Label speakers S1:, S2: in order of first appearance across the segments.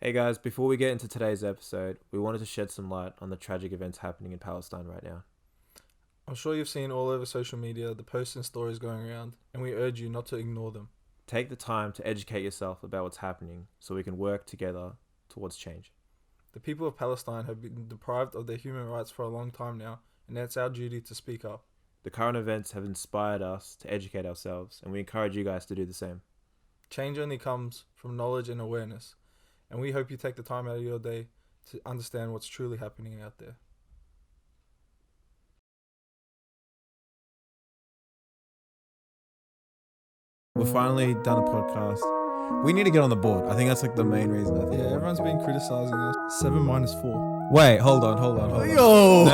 S1: Hey guys, before we get into today's episode, we wanted to shed some light on the tragic events happening in Palestine right now.
S2: I'm sure you've seen all over social media the posts and stories going around, and we urge you not to ignore them.
S1: Take the time to educate yourself about what's happening so we can work together towards change.
S2: The people of Palestine have been deprived of their human rights for a long time now, and it's our duty to speak up.
S1: The current events have inspired us to educate ourselves, and we encourage you guys to do the same.
S2: Change only comes from knowledge and awareness, and we hope you take the time out of your day to understand what's truly happening out there.
S1: We've finally done a podcast. We need to get on the board. I think that's like the main reason.
S2: Yeah, everyone's been criticizing us. 7 minus 4.
S1: Wait, hold on.
S2: Yo!
S1: No.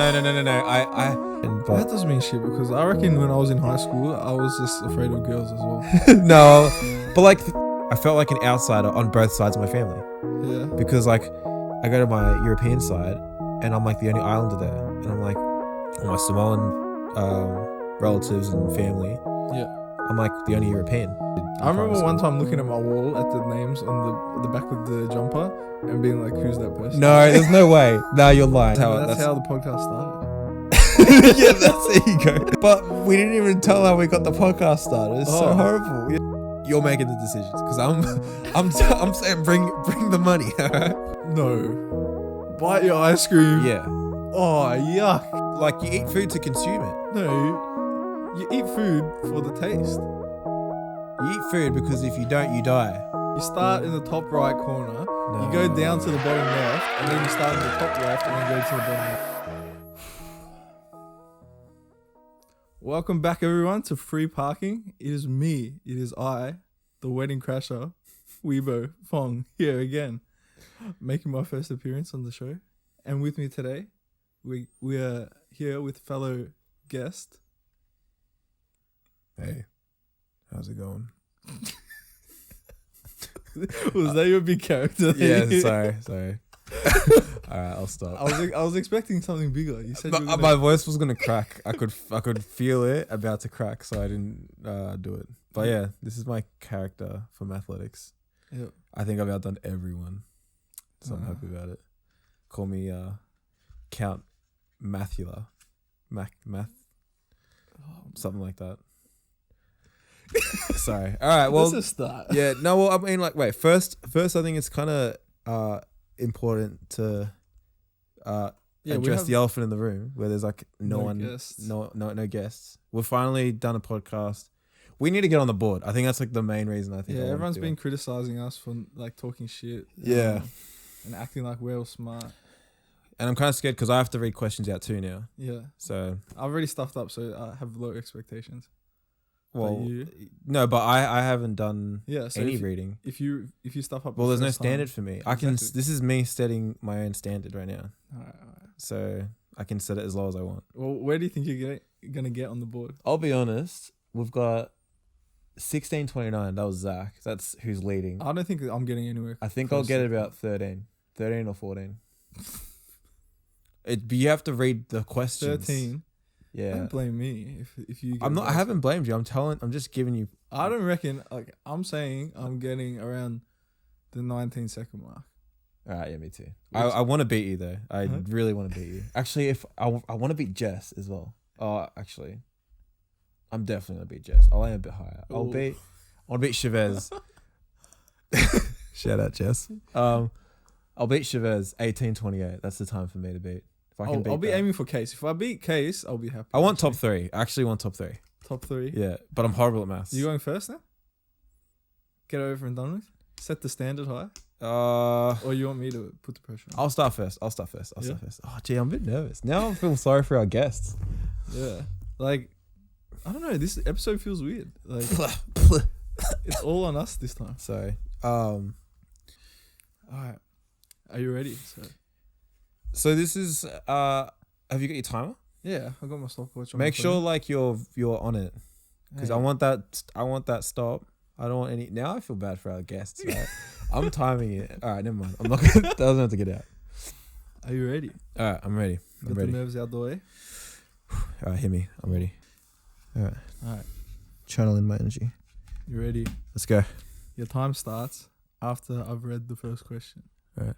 S2: That doesn't mean shit, because I reckon when I was in high school, I was just afraid of girls as well.
S1: No, but like, I felt like an outsider on both sides of my family.
S2: Yeah.
S1: Because like, I go to my European side, and I'm like the only islander there, and I'm like, all my Samoan relatives and family.
S2: Yeah.
S1: I'm like the only European.
S2: I remember one time looking at my wall at the names on the back of the jumper and being like, who's that person?
S1: No, there's no way. No, you're lying.
S2: That's how the podcast started.
S1: Yeah, there you go. But we didn't even tell how we got the podcast started. It's so horrible. You're making the decisions because I'm saying bring the money.
S2: No. Buy your ice cream.
S1: Yeah.
S2: Oh, yuck.
S1: Like you eat food to consume it.
S2: No. You eat food for the taste.
S1: You eat food because if you don't, you die.
S2: You start in the top right corner.
S1: No.
S2: You go down to the bottom left, and then you start in the top left, and then go to the bottom left. Welcome back, everyone, to Free Parking. It is me. It is I, the wedding crasher, Wiebo Fong, here again, making my first appearance on the show. And with me today, we are here with fellow guest.
S1: Hey, how's it going?
S2: Was that your big character?
S1: Yeah, sorry. All right, I'll stop.
S2: I was expecting something bigger. You said
S1: My voice was gonna crack. I could feel it about to crack, so I didn't do it. But yeah, this is my character from athletics.
S2: Yep.
S1: I think I've outdone everyone, so I'm happy about it. Call me Count Mathula, Math, something like that. Sorry. All right. Well,
S2: that's a start.
S1: Yeah. No. Well, I mean, like, wait. First, I think it's kind of important to address the elephant in the room, where there's like no guests. We've finally done a podcast. We need to get on the board. I think that's like the main reason. I think.
S2: Yeah, everyone's been criticizing us for like talking shit.
S1: Yeah.
S2: And acting like we're all smart.
S1: And I'm kind of scared because I have to read questions out too now.
S2: Yeah.
S1: So
S2: I've already stuffed up, so I have low expectations.
S1: Well, no, but I haven't done
S2: so
S1: any reading.
S2: If you stuff up,
S1: well, there's no standard for me. I can.
S2: Exactly.
S1: This is me setting my own standard right now.
S2: All right.
S1: So I can set it as low as I want.
S2: Well, where do you think you're gonna get on the board?
S1: I'll be honest. We've got 1629. That was Zach. That's who's leading.
S2: I don't think I'm getting anywhere.
S1: I think I'll get about 13 or 14. But you have to read the questions.
S2: 13.
S1: Yeah.
S2: Don't blame me if you.
S1: I'm not. I haven't blamed you. I'm just giving you.
S2: I don't reckon. Like I'm saying, I'm getting around the 19-second mark.
S1: All right. Yeah, me too. I want to beat you though. I really want to beat you. Actually, if I want to beat Jess as well. Oh, actually, I'm definitely gonna beat Jess. I'll aim a bit higher. I'll beat Chavez. Shout out Jess. I'll beat Chavez 18:28. That's the time for me to beat. If I can beat
S2: I'll be
S1: that.
S2: aiming for Case. If I beat Case, I'll be happy.
S1: I want top 3. I actually want top 3.
S2: Top 3.
S1: Yeah, but I'm horrible at maths.
S2: You going first now? Get over and done with. Set the standard high. Or you want me to put the pressure on?
S1: I'll start first. Oh, gee, I'm a bit nervous. Now I feel sorry for our guests.
S2: Yeah. Like, I don't know. This episode feels weird. Like, it's all on us this time.
S1: So,
S2: all right. Are you ready?
S1: So this is. Have you got your timer?
S2: Yeah, I got my stopwatch on.
S1: Make sure like you're on it, because I want that stop. I don't want any. Now I feel bad for our guests. Right? I'm timing it. All right, never mind. I'm not gonna. That doesn't have to get out.
S2: Are you ready?
S1: All right, I'm ready.
S2: Got the nerves out the way.
S1: All right, hit me. I'm ready. All right.
S2: Alright.
S1: Channel in my energy.
S2: You ready?
S1: Let's go.
S2: Your time starts after I've read the first question.
S1: All right.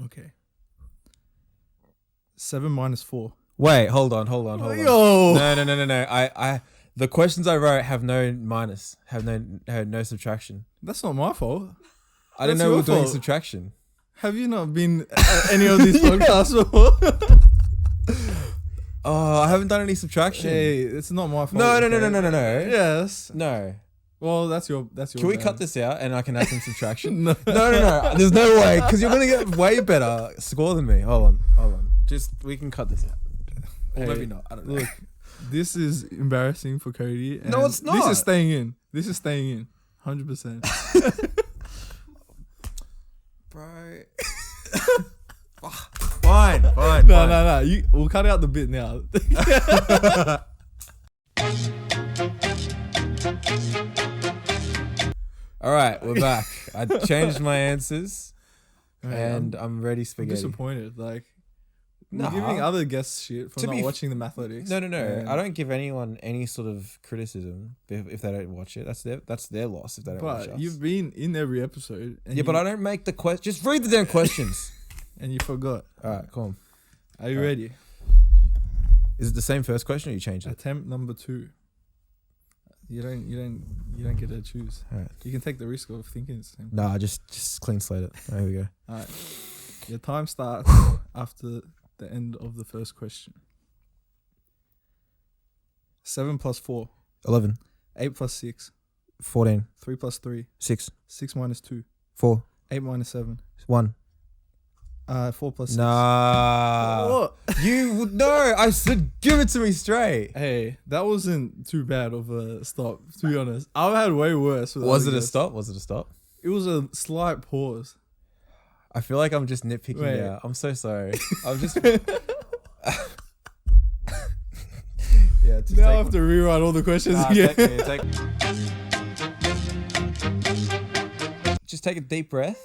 S2: Okay. 7 minus 4.
S1: Wait, hold on.
S2: Yo.
S1: No. I the questions I wrote have no minus, have no subtraction.
S2: That's not my fault.
S1: I didn't know we were doing subtraction.
S2: Have you not been at any of these podcasts before?
S1: Oh, I haven't done any subtraction.
S2: Hey, it's not my fault.
S1: No.
S2: Yes.
S1: No.
S2: Well, that's your.
S1: Can we cut this out and I can add some subtraction?
S2: No.
S1: No. There's no way, because you're gonna get way better score than me. Hold on. We can cut this out. Or maybe not. I don't know.
S2: Look, this is embarrassing for Kodi.
S1: No, it's not.
S2: This is staying in. 100%.
S1: Bro. Fine.
S2: No. We'll cut out the bit now.
S1: All right, we're back. I changed my answers, and I'm ready spaghetti.
S2: I'm disappointed. Like,
S1: Nah.
S2: you're giving other guests shit for not watching the Mathletics.
S1: No. I don't give anyone any sort of criticism if they don't watch it. That's their loss if they don't watch us.
S2: But you've been in every episode.
S1: And but I don't make the question. Just read the damn questions.
S2: And you forgot.
S1: All right, come on.
S2: Are you ready?
S1: Is it the same first question or you changed it?
S2: Attempt number 2. You don't get to choose.
S1: All right.
S2: You can take the risk of thinking it's the same.
S1: Nah, just clean slate it. There we go.
S2: All right. Your time starts after the end of the first question. 7 plus 4.
S1: 11.
S2: 8 plus 6.
S1: 14.
S2: 3 plus 3.
S1: 6.
S2: 6 minus 2.
S1: 4.
S2: 8 minus 7.
S1: 1.
S2: 4 plus 6.
S1: Nah.
S2: What?
S1: You would know. I said give it to me straight.
S2: Hey, that wasn't too bad of a stop, to be honest. I've had way worse.
S1: Was it a stop?
S2: It was a slight pause.
S1: I feel like I'm just nitpicking now. I'm so sorry. I'm just... Yeah,
S2: now I have to rewrite all the questions again.
S1: Just take a deep breath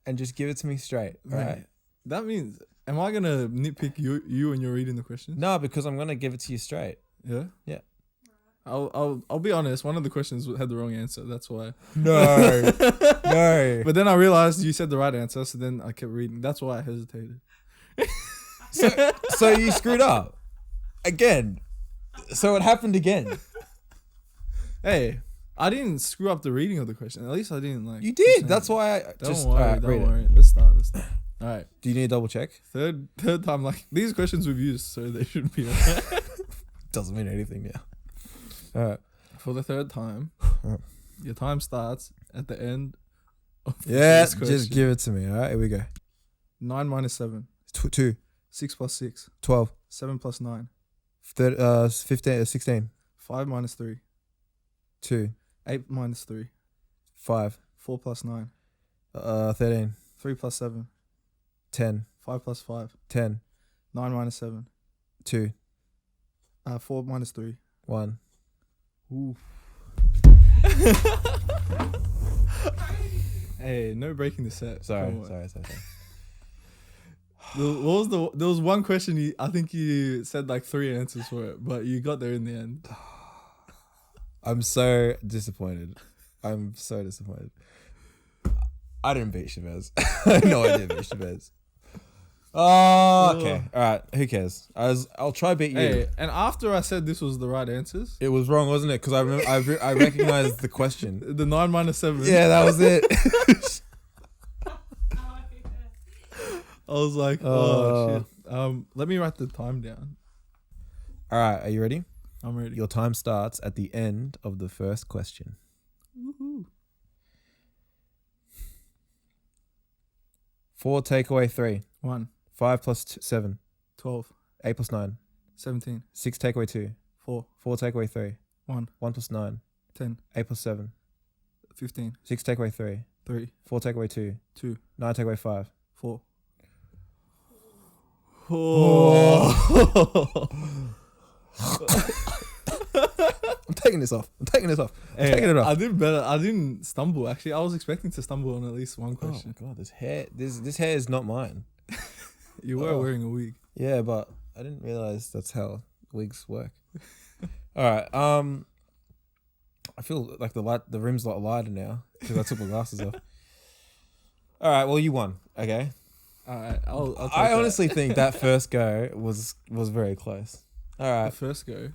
S1: and just give it to me straight. All right.
S2: That means, am I gonna nitpick you when you're reading the questions?
S1: No, because I'm gonna give it to you straight.
S2: Yeah.
S1: Yeah.
S2: I'll be honest. One of the questions had the wrong answer. That's why.
S1: No.
S2: But then I realized you said the right answer, so then I kept reading. That's why I hesitated.
S1: So you screwed up again. So it happened again.
S2: Hey, I didn't screw up the reading of the question. At least I didn't like.
S1: You did. That's why I
S2: don't worry. Let's start. All right.
S1: Do you need a double check?
S2: Third time. Like, these questions we've used, so they shouldn't be. Okay.
S1: Doesn't mean anything now. All right.
S2: For the third time, your time starts at the end of
S1: this question. Just give it to me. All right, here we go.
S2: 9 minus 7.
S1: 2.
S2: 6 plus 6.
S1: 12.
S2: 7 plus 9.
S1: 15. 16.
S2: 5 minus 3.
S1: 2.
S2: 8 minus 3.
S1: 5.
S2: 4 plus 9.
S1: 13.
S2: 3 plus 7.
S1: 10.
S2: 5 plus 5.
S1: 10.
S2: 9 minus 7.
S1: 2.
S2: 4 minus 3.
S1: 1.
S2: Ooh. Hey, no breaking the set.
S1: Sorry.
S2: There was one question I think you said like 3 answers for it, but you got there in the end.
S1: I'm so disappointed. I didn't beat Chavez. No, I didn't beat Chavez. Oh, okay. All right. Who cares? I'll try beat you.
S2: Hey, and after I said this was the right answers,
S1: it was wrong, wasn't it? Because I recognized the question.
S2: The 9 minus 7.
S1: Yeah, that was it.
S2: I was like, oh shit. Let me write the time down.
S1: All right. Are you ready?
S2: I'm ready.
S1: Your time starts at the end of the first question.
S2: Woohoo.
S1: 4 take away 3.
S2: 1.
S1: 5 plus 7.
S2: 12.
S1: 8 plus 9.
S2: 17.
S1: 6 take away 2.
S2: 4.
S1: 4 take away 3.
S2: 1.
S1: 1 plus 9.
S2: 10.
S1: 8 plus 7.
S2: 15.
S1: 6 take away 3.
S2: 3.
S1: 4 take away 2.
S2: 2.
S1: 9 take away 5.
S2: 4.
S1: I'm taking this off.
S2: Hey,
S1: taking it off.
S2: I did better. I didn't stumble, actually. I was expecting to stumble on at least one question.
S1: Oh my god, this hair is not mine.
S2: You were wearing a wig.
S1: Yeah, but I didn't realize that's how wigs work. All right. I feel like the rim's a lot lighter now because I took my glasses off. All right. Well, you won. Okay.
S2: All right. I'll take
S1: I
S2: that.
S1: honestly think that first go was very close. All right.
S2: The first go.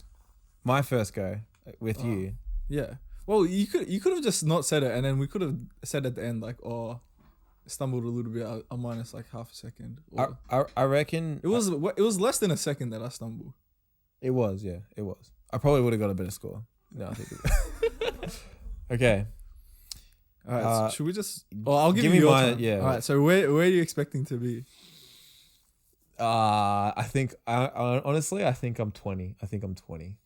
S1: My first go with you.
S2: Yeah. Well, you could have just not said it, and then we could have said at the end like, "Oh, stumbled a little bit. I minus like half a second."
S1: I reckon
S2: it was less than a second that I stumbled.
S1: It was, yeah, it was. I probably would have got a better score. No, I think. Okay.
S2: All right. So should we just? Oh, I'll give you your time.
S1: Yeah.
S2: All right. So where are you expecting to be?
S1: I think honestly, I think I'm 20. I think I'm 20.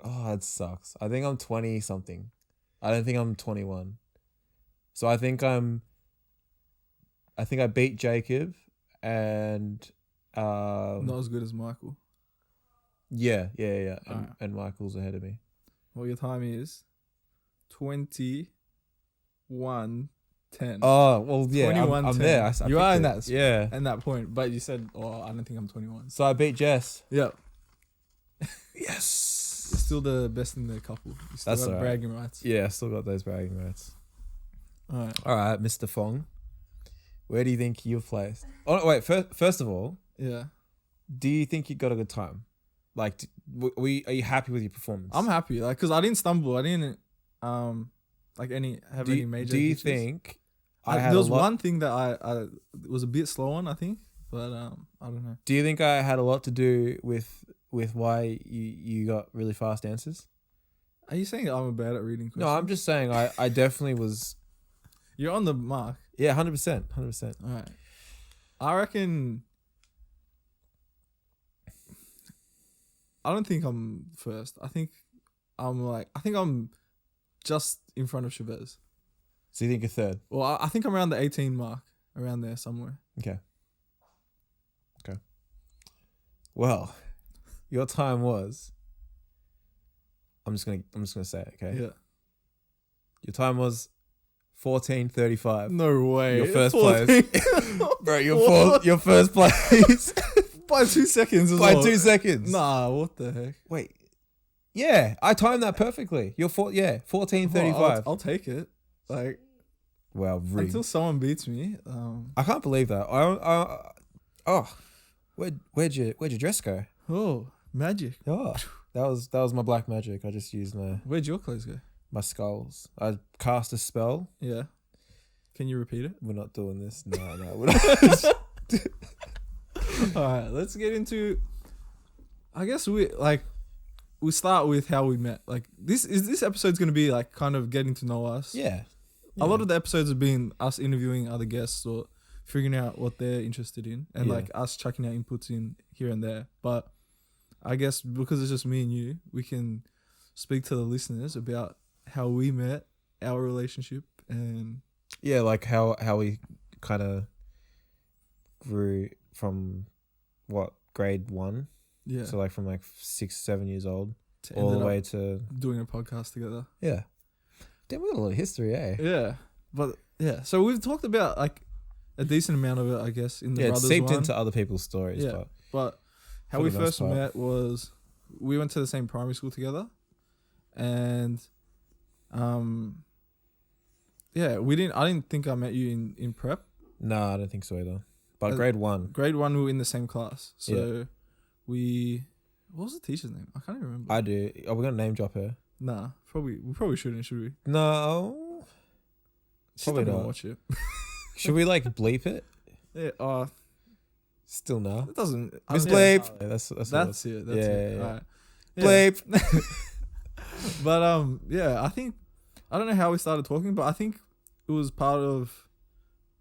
S1: Oh, that sucks. I think I'm 20 something. I don't think I'm 21. So I think I beat Jacob and
S2: not as good as Michael.
S1: Yeah. And Michael's ahead of me.
S2: Well, your time is 21:10.
S1: Oh, well, yeah,
S2: 21:10.
S1: I'm there.
S2: You are in that,
S1: yeah,
S2: in that point. But you said, "Oh, I don't think I'm 21."
S1: So I beat Jess.
S2: Yep.
S1: Yes.
S2: You're still the best in the couple. You still
S1: That's
S2: got
S1: all right.
S2: bragging rights.
S1: Yeah, I still got those bragging rights.
S2: All
S1: right, Mr. Fong. Where do you think you've placed? Oh wait, first of all,
S2: yeah.
S1: Do you think you got a good time? Like, are you happy with your performance?
S2: I'm happy, like, cause I didn't stumble. I didn't like any major.
S1: Do you
S2: glitches.
S1: think
S2: there was one thing that I was a bit slow on, I think, but I don't know.
S1: Do you think I had a lot to do with why you got really fast answers?
S2: Are you saying I'm bad at reading questions?
S1: No, I'm just saying I definitely was.
S2: You're on the mark.
S1: Yeah, 100%, 100%.
S2: All right. I reckon. I don't think I'm first. I think I'm just in front of Chavez.
S1: So you think you're third?
S2: Well, I think I'm around the 18 mark, around there somewhere.
S1: Okay. Well, your time was. I'm just gonna say it. Okay.
S2: Yeah.
S1: Your time was 14:35.
S2: No way.
S1: Your first place, bro. Your first place
S2: by 2 seconds.
S1: By 2 seconds.
S2: Nah, what the heck?
S1: Wait. Yeah, I timed that perfectly. You're 14:35.
S2: Well, I'll take it. Like,
S1: well, rigged.
S2: Until someone beats me.
S1: I can't believe that. Where'd your dress go?
S2: Oh, magic.
S1: Oh, that was my black magic. I just used
S2: Where'd your clothes go?
S1: My skulls. I cast a spell.
S2: Yeah. Can you repeat it?
S1: We're not doing this. No, we're not.
S2: All right, let's get into. I guess we start with how we met. Like this episode's gonna be like kind of getting to know us.
S1: Yeah.
S2: A lot of the episodes have been us interviewing other guests or figuring out what they're interested in, and like us chucking our inputs in here and there. But I guess because it's just me and you, we can speak to the listeners about how we met, our relationship, and
S1: like how we kind of grew from grade 1.
S2: Yeah.
S1: So like from like 6-7 years old
S2: to
S1: all the way to
S2: doing a podcast together.
S1: Yeah. Damn, we got a lot of history, eh?
S2: Yeah. But yeah, so we've talked about like a decent amount of it, I guess, in the brothers
S1: it's seeped
S2: one.
S1: into other people's stories.
S2: Yeah. But how we first met was we went to the same primary school together, and I didn't think I met you in prep.
S1: No, I don't think so either. But grade 1.
S2: Grade 1 we were in the same class. So what was the teacher's name? I can't even remember.
S1: I do. Are we gonna name drop her?
S2: Nah, we probably shouldn't, should we?
S1: No.
S2: She's probably not gonna watch it.
S1: Should we like bleep it?
S2: Yeah.
S1: Still no.
S2: It doesn't.
S1: Miss Bleep.
S2: Yeah, that's it. That's it.
S1: Yeah.
S2: All right.
S1: Bleep.
S2: But I think I don't know how we started talking, but I think it was part of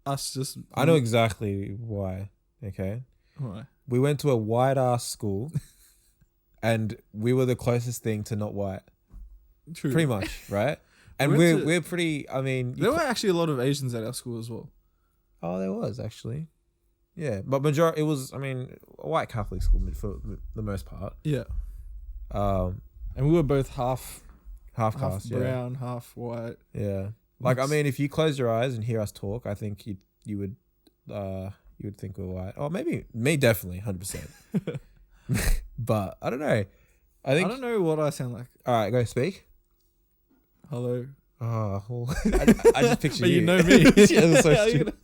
S2: us just.
S1: I know exactly why. Okay.
S2: Why?
S1: We went to a white ass school, and we were the closest thing to not white.
S2: True.
S1: Pretty much, right? And we're pretty. I mean,
S2: there were actually a lot of Asians at our school as well.
S1: Oh, there was actually. Yeah, but majority it was. I mean, a white Catholic school for the most part.
S2: Yeah. And we were both half
S1: caste,
S2: brown, half white.
S1: Yeah. Like, I mean, if you close your eyes and hear us talk, I think you would think we're white. Oh, maybe me, definitely 100%. But I don't know. I don't
S2: know what I sound like.
S1: All right, go speak.
S2: Hello.
S1: Oh, well, I just picture
S2: but
S1: you.
S2: You know me.
S1: Yeah, that's so stupid.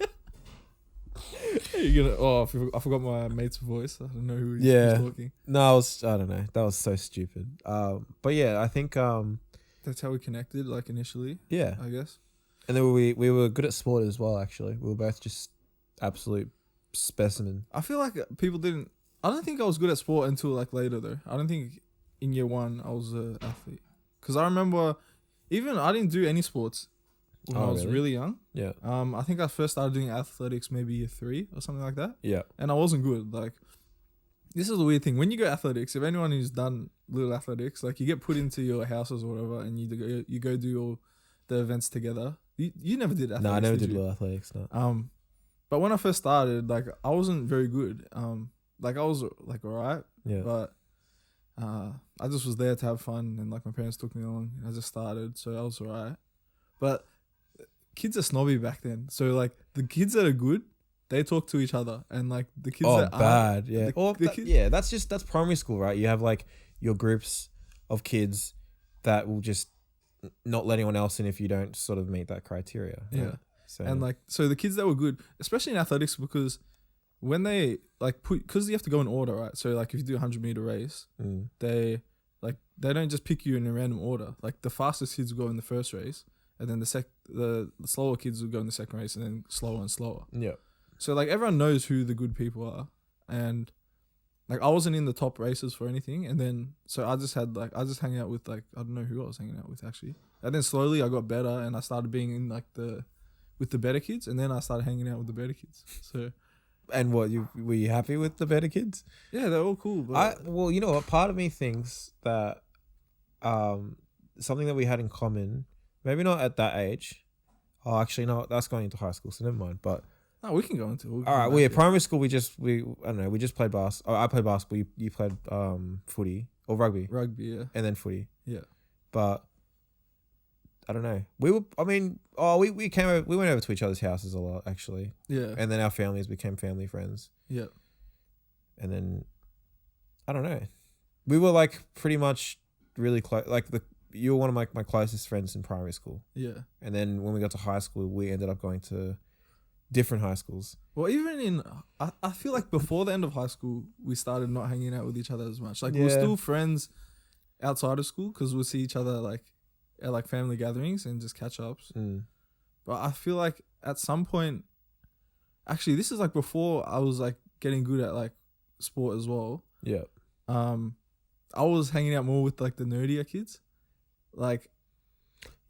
S2: You're gonna. Oh, I forgot my mate's voice. I don't know who's talking.
S1: No, I don't know. That was so stupid. But yeah, I think
S2: that's how we connected. Like initially.
S1: Yeah,
S2: I guess.
S1: And then we were good at sport as well. Actually, we were both just absolute specimen.
S2: I feel like people didn't. I don't think I was good at sport until like later though. I don't think in year 1 I was an athlete, because I remember even I didn't do any sports when I was really young.
S1: Yeah.
S2: I think I first started doing athletics maybe year 3 or something like that.
S1: Yeah.
S2: And I wasn't good. Like, this is the weird thing. When you go athletics, if anyone who's done little athletics, like you get put into your houses or whatever, and you go do all the events together. You never did athletics.
S1: No, I never did little athletics. No.
S2: But when I first started, like I wasn't very good. Like I was like alright.
S1: Yeah.
S2: But I just was there to have fun, and like my parents took me along, and I just started, so I was alright. But kids are snobby back then, so like the kids that are good, they talk to each other, and like the kids that
S1: bad,
S2: aren't,
S1: that's primary school, right? You have like your groups of kids that will just not let anyone else in if you don't sort of meet that criteria. Right?
S2: Yeah. So the kids that were good, especially in athletics, because when they like because you have to go in order, right? So like if you do a 100-meter race, they don't just pick you in a random order. Like the fastest kids will go in the first race, and then the slower kids will go in the second race, and then slower and slower.
S1: Yeah.
S2: So like everyone knows who the good people are, and like I wasn't in the top races for anything, and then so I just hang out with like I don't know who I was hanging out with actually, and then slowly I got better, and I started being in like with the better kids, and then I started hanging out with the better kids. So.
S1: And what, were you happy with the better kids?
S2: Yeah, they're all cool. But
S1: well, you know what? Part of me thinks that something that we had in common, maybe not at that age. Oh, actually, no, that's going into high school, so never mind. But
S2: no, we can go into.
S1: All right, primary school. I don't know. We just played basketball. I played basketball. You played footy or rugby.
S2: Rugby, yeah.
S1: And then footy.
S2: Yeah.
S1: But I don't know. We went over to each other's houses a lot, actually.
S2: Yeah.
S1: And then our families became family friends.
S2: Yeah.
S1: And then, I don't know. We were like pretty much really close. Like you were one of my closest friends in primary school.
S2: Yeah.
S1: And then when we got to high school, we ended up going to different high schools.
S2: Well, even I feel like before the end of high school, we started not hanging out with each other as much. Like we're still friends outside of school because we'll see each other like at like family gatherings and just catch ups. But I feel like at some point, actually this is like before I was like getting good at like sport as well.
S1: Yeah.
S2: I was hanging out more with like the nerdier kids, like.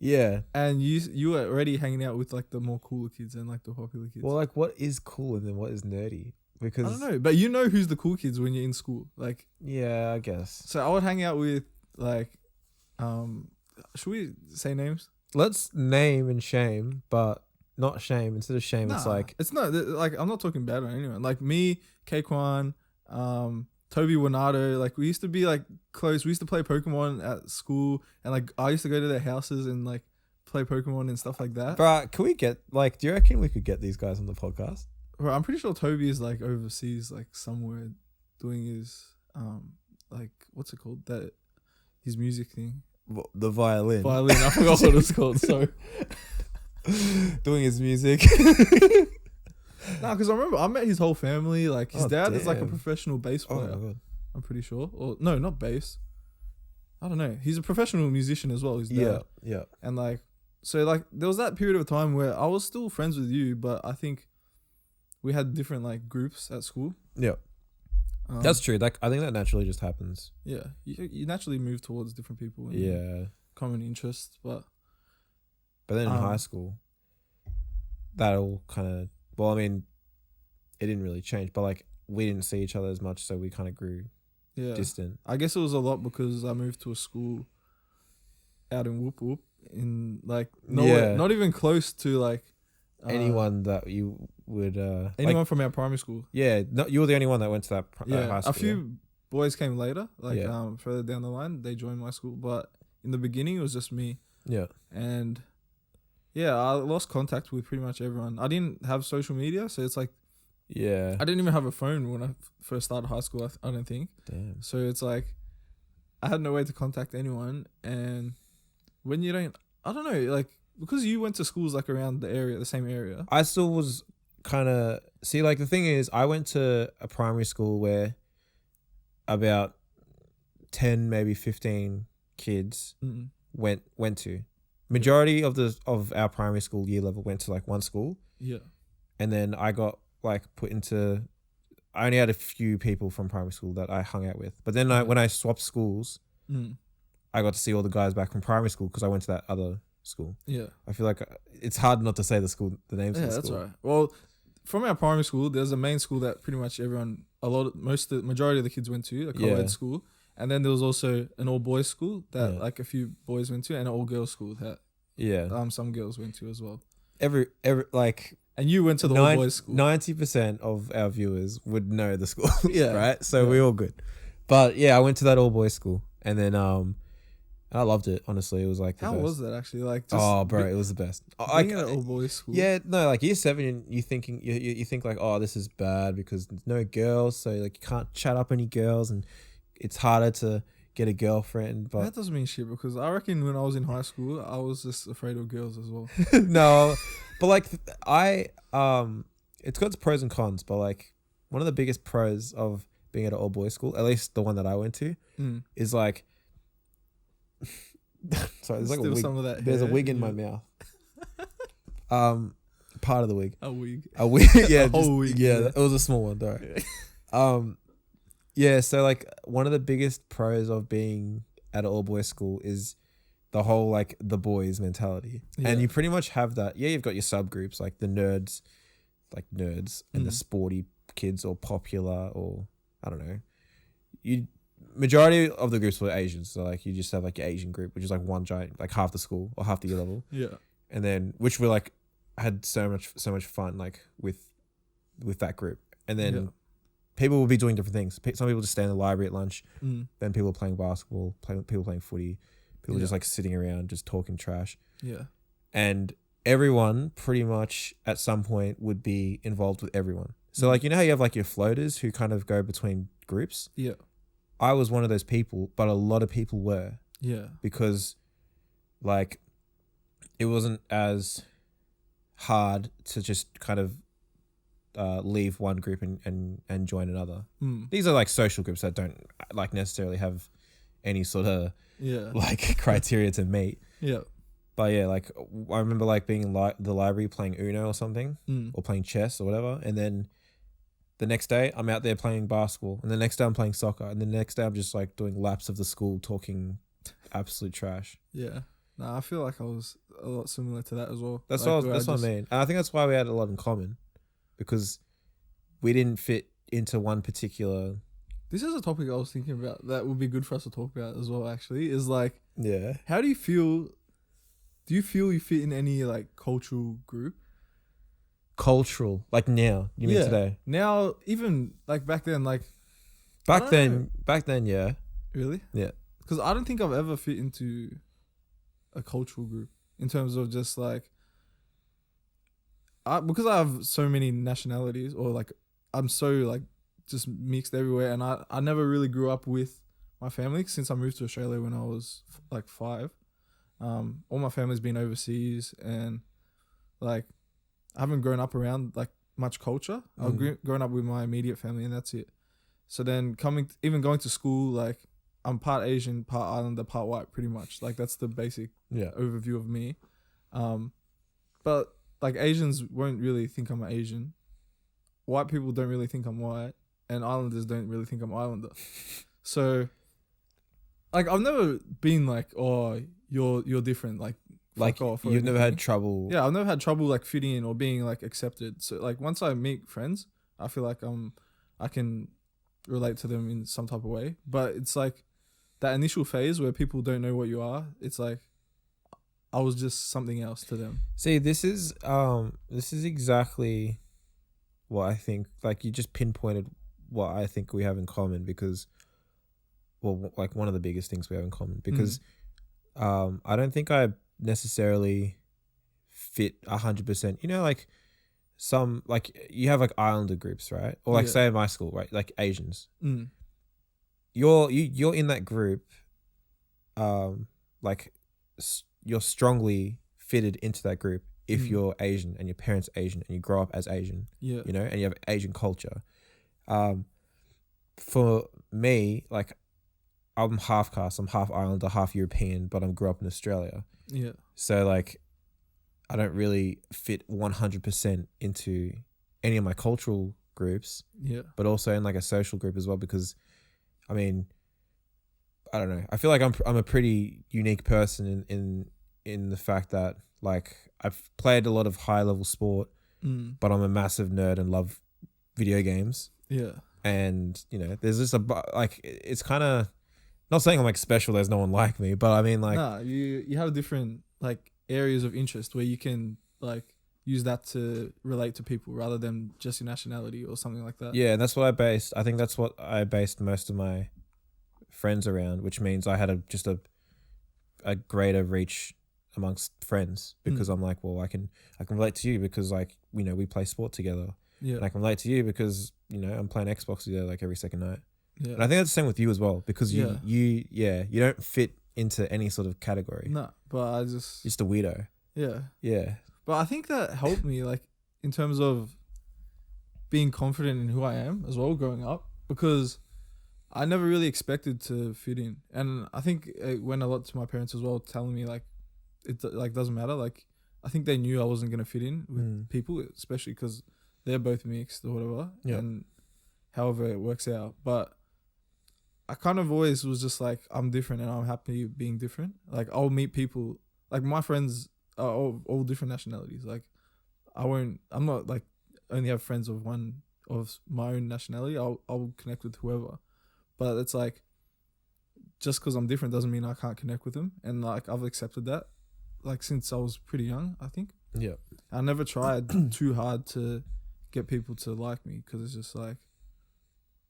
S1: Yeah.
S2: And you were already hanging out with like the more cooler kids and like the popular kids.
S1: Well, like what is cool and then what is nerdy? Because
S2: I don't know, but you know who's the cool kids when you're in school. Like
S1: yeah, I guess.
S2: So I would hang out with like should we say names?
S1: Let's name and shame, but not shame. Instead of shame, it's like
S2: it's not like I'm not talking bad on anyone. Like me, Kwan, Toby Winato, like we used to be like close. We used to play Pokemon at school, and like I used to go to their houses and like play Pokemon and stuff like that.
S1: But can we get like? Do you reckon we could get these guys on the podcast?
S2: Bro, I'm pretty sure Toby is like overseas, like somewhere, doing his like what's it called? His music thing.
S1: The violin.
S2: I forgot what it's called. So
S1: doing his music.
S2: Nah, because I remember I met his whole family. Like his dad is like a professional bass player.
S1: Oh my God.
S2: I'm pretty sure. Or no, not bass. I don't know. He's a professional musician as well. His dad.
S1: Yeah.
S2: And like, so like there was that period of time where I was still friends with you, but I think we had different like groups at school.
S1: Yeah. That's true. Like I think that naturally just happens.
S2: Yeah, you naturally move towards different people. And common interests, but
S1: then in high school, that all kind of. Well, I mean, it didn't really change, but like we didn't see each other as much, so we kind of grew distant.
S2: I guess it was a lot because I moved to a school out in Whoop Whoop, in like nowhere, not even close to like
S1: anyone that you would
S2: anyone
S1: like,
S2: from our primary school.
S1: Yeah, you were the only one that went to that high school.
S2: A few boys came later, like further down the line, they joined my school, but in the beginning it was just me.
S1: Yeah, and.
S2: Yeah, I lost contact with pretty much everyone. I didn't have social media, so it's like...
S1: Yeah.
S2: I didn't even have a phone when I first started high school, I don't think.
S1: Damn.
S2: So it's like, I had no way to contact anyone, and when you don't... I don't know, like, because you went to schools like around the same area.
S1: I still was kind of see, like, the thing is, I went to a primary school where about 10, maybe 15 kids went to. Majority of our primary school year level went to like one school.
S2: Yeah.
S1: And then I got like put into, I only had a few people from primary school that I hung out with. But then when I swapped schools, I got to see all the guys back from primary school because I went to that other school.
S2: Yeah.
S1: I feel like it's hard not to say the names of the school. Yeah,
S2: that's right. Well, from our primary school, there's a main school that pretty much majority of the kids went to, a co-ed school. And then there was also an all-boys school that like a few boys went to, and an all-girls school that some girls went to as well.
S1: Every like,
S2: and you went to the all-boys school.
S1: 90% of our viewers would know the school, right? So we're all good. But yeah, I went to that all-boys school, and then I loved it. Honestly, it was like
S2: how
S1: best.
S2: Was that actually like?
S1: Just it was the best.
S2: Being at an all-boys school.
S1: Yeah, no, like year 7, you think like, oh, this is bad because there's no girls, so like you can't chat up any girls and it's harder to get a girlfriend. But
S2: that doesn't mean shit because I reckon when I was in high school, I was just afraid of girls as well.
S1: No, but like it's got its pros and cons. But like one of the biggest pros of being at an all boys school, at least the one that I went to, is like. Sorry, there's like a wig.
S2: Some of that
S1: there's a wig in my mouth. Part of the wig.
S2: A wig.
S1: Yeah,
S2: a whole wig.
S1: Yeah, it was a small one. Though. Yeah, so like one of the biggest pros of being at an all-boys school is the whole like the boys mentality. Yeah. And you pretty much have that. Yeah, you've got your subgroups like the nerds, and the sporty kids or popular or I don't know. Majority of the groups were Asians. So like you just have like your Asian group, which is like one giant, like half the school or half the year level.
S2: Yeah.
S1: And then which we like had so much fun like with that group. And then people will be doing different things. Some people just stay in the library at lunch. Then people are playing basketball, people playing footy. People just like sitting around, just talking trash.
S2: Yeah.
S1: And everyone pretty much at some point would be involved with everyone. So like, you know how you have like your floaters who kind of go between groups?
S2: Yeah.
S1: I was one of those people, but a lot of people were.
S2: Yeah.
S1: Because like it wasn't as hard to just kind of leave one group and join another. These are like social groups that don't like necessarily have any sort of like criteria to meet.
S2: Yeah.
S1: But yeah, like I remember like being in the library playing Uno or something or playing chess or whatever. And then the next day I'm out there playing basketball and the next day I'm playing soccer and the next day I'm just like doing laps of the school talking absolute trash.
S2: Yeah. Nah, I feel like I was a lot similar to that as well.
S1: That's
S2: like
S1: what I mean. And I think that's why we had a lot in common. Because we didn't fit into one particular...
S2: This is a topic I was thinking about that would be good for us to talk about as well, actually, is like...
S1: Yeah.
S2: How do you feel... Do you feel you fit in any, like, cultural group?
S1: Cultural? Like now? You mean today?
S2: Now, even, like, back then, like...
S1: Back then, yeah.
S2: Really?
S1: Yeah.
S2: Because I don't think I've ever fit into a cultural group in terms of just, like... because I have so many nationalities or like I'm so like just mixed everywhere and I never really grew up with my family since I moved to Australia when I was like 5. All my family's been overseas and like I haven't grown up around like much culture. I've grown up with my immediate family and that's it. So then going to school, like I'm part Asian, part Islander, part white pretty much. Like that's the basic overview of me. But like Asians won't really think I'm an Asian. White people don't really think I'm white. And Islanders don't really think I'm Islander. So, like I've never been like, oh, you're different. Like off
S1: you've never had trouble.
S2: Yeah, I've never had trouble like fitting in or being like accepted. So like once I meet friends, I feel like I can relate to them in some type of way. But it's like that initial phase where people don't know what you are. It's like I was just something else to them.
S1: See, this is exactly what I think. Like you just pinpointed what I think we have in common because, well, like one of the biggest things we have in common because, I don't think I necessarily fit 100%. You know, like some like you have like Islander groups, right? Or like say in my school, right? Like Asians. You're in that group, like. You're strongly fitted into that group if you're Asian and your parents Asian and you grow up as Asian,
S2: Yeah.
S1: you know, and you have Asian culture. For me, like, I'm half caste, I'm half Islander, half European, but I grew up in Australia.
S2: Yeah.
S1: So like, I don't really fit 100% into any of my cultural groups.
S2: Yeah.
S1: But also in like a social group as well, because, I mean, I don't know. I feel like I'm a pretty unique person in the fact that like I've played a lot of high level sport, but I'm a massive nerd and love video games.
S2: Yeah.
S1: And you know, there's just like it's kind of not saying I'm like special. There's no one like me, but I mean like
S2: you have different like areas of interest where you can like use that to relate to people rather than just your nationality or something like that.
S1: Yeah, that's what I think that's what I based most of my friends around, which means I had a greater reach amongst friends because I'm like, well, I can relate to you because like, you know, we play sport together.
S2: Yeah.
S1: And I can relate to you because, you know, I'm playing Xbox together like every second night.
S2: Yeah.
S1: And I think that's the same with you as well because you don't fit into any sort of category.
S2: No, but I just
S1: a weirdo.
S2: Yeah.
S1: Yeah.
S2: But I think that helped me like in terms of being confident in who I am as well growing up, because I never really expected to fit in. And I think it went a lot to my parents as well, telling me like it like doesn't matter. Like I think they knew I wasn't going to fit in with people, especially because they're both mixed or whatever.
S1: Yeah.
S2: And however it works out. But I kind of always was just like, I'm different and I'm happy being different. Like I'll meet people, like my friends are all different nationalities. Like I'm not like only have friends of one of my own nationality. I'll connect with whoever. But it's like, just because I'm different doesn't mean I can't connect with them. And like I've accepted that like since I was pretty young, I think.
S1: Yeah.
S2: I never tried too hard to get people to like me because it's just like,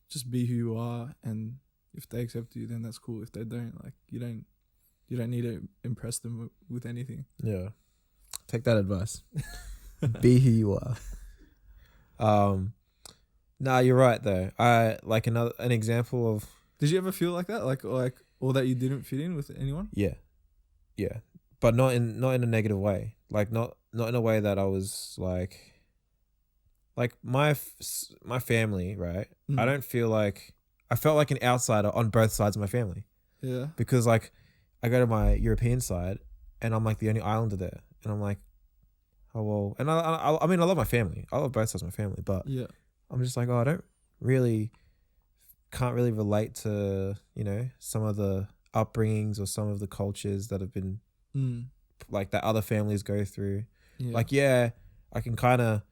S2: just be who you are, and if they accept you, then that's cool. If they don't, like you don't need to impress them with anything.
S1: Yeah, take that advice. Be who you are. Nah, you're right though. I like an example of.
S2: Did you ever feel like that, like or that you didn't fit in with anyone?
S1: Yeah, but not in a negative way. Like not in a way that I was like my family, right? I don't feel like I felt like an outsider on both sides of my family.
S2: Yeah.
S1: Because like I go to my European side and I'm like the only Islander there, and I'm like, oh well. And I mean I love my family. I love both sides of my family, but
S2: yeah,
S1: I'm just like, oh, can't really relate to, you know, some of the upbringings or some of the cultures that have been like that other families go through. Yeah. Like, yeah, I can kind of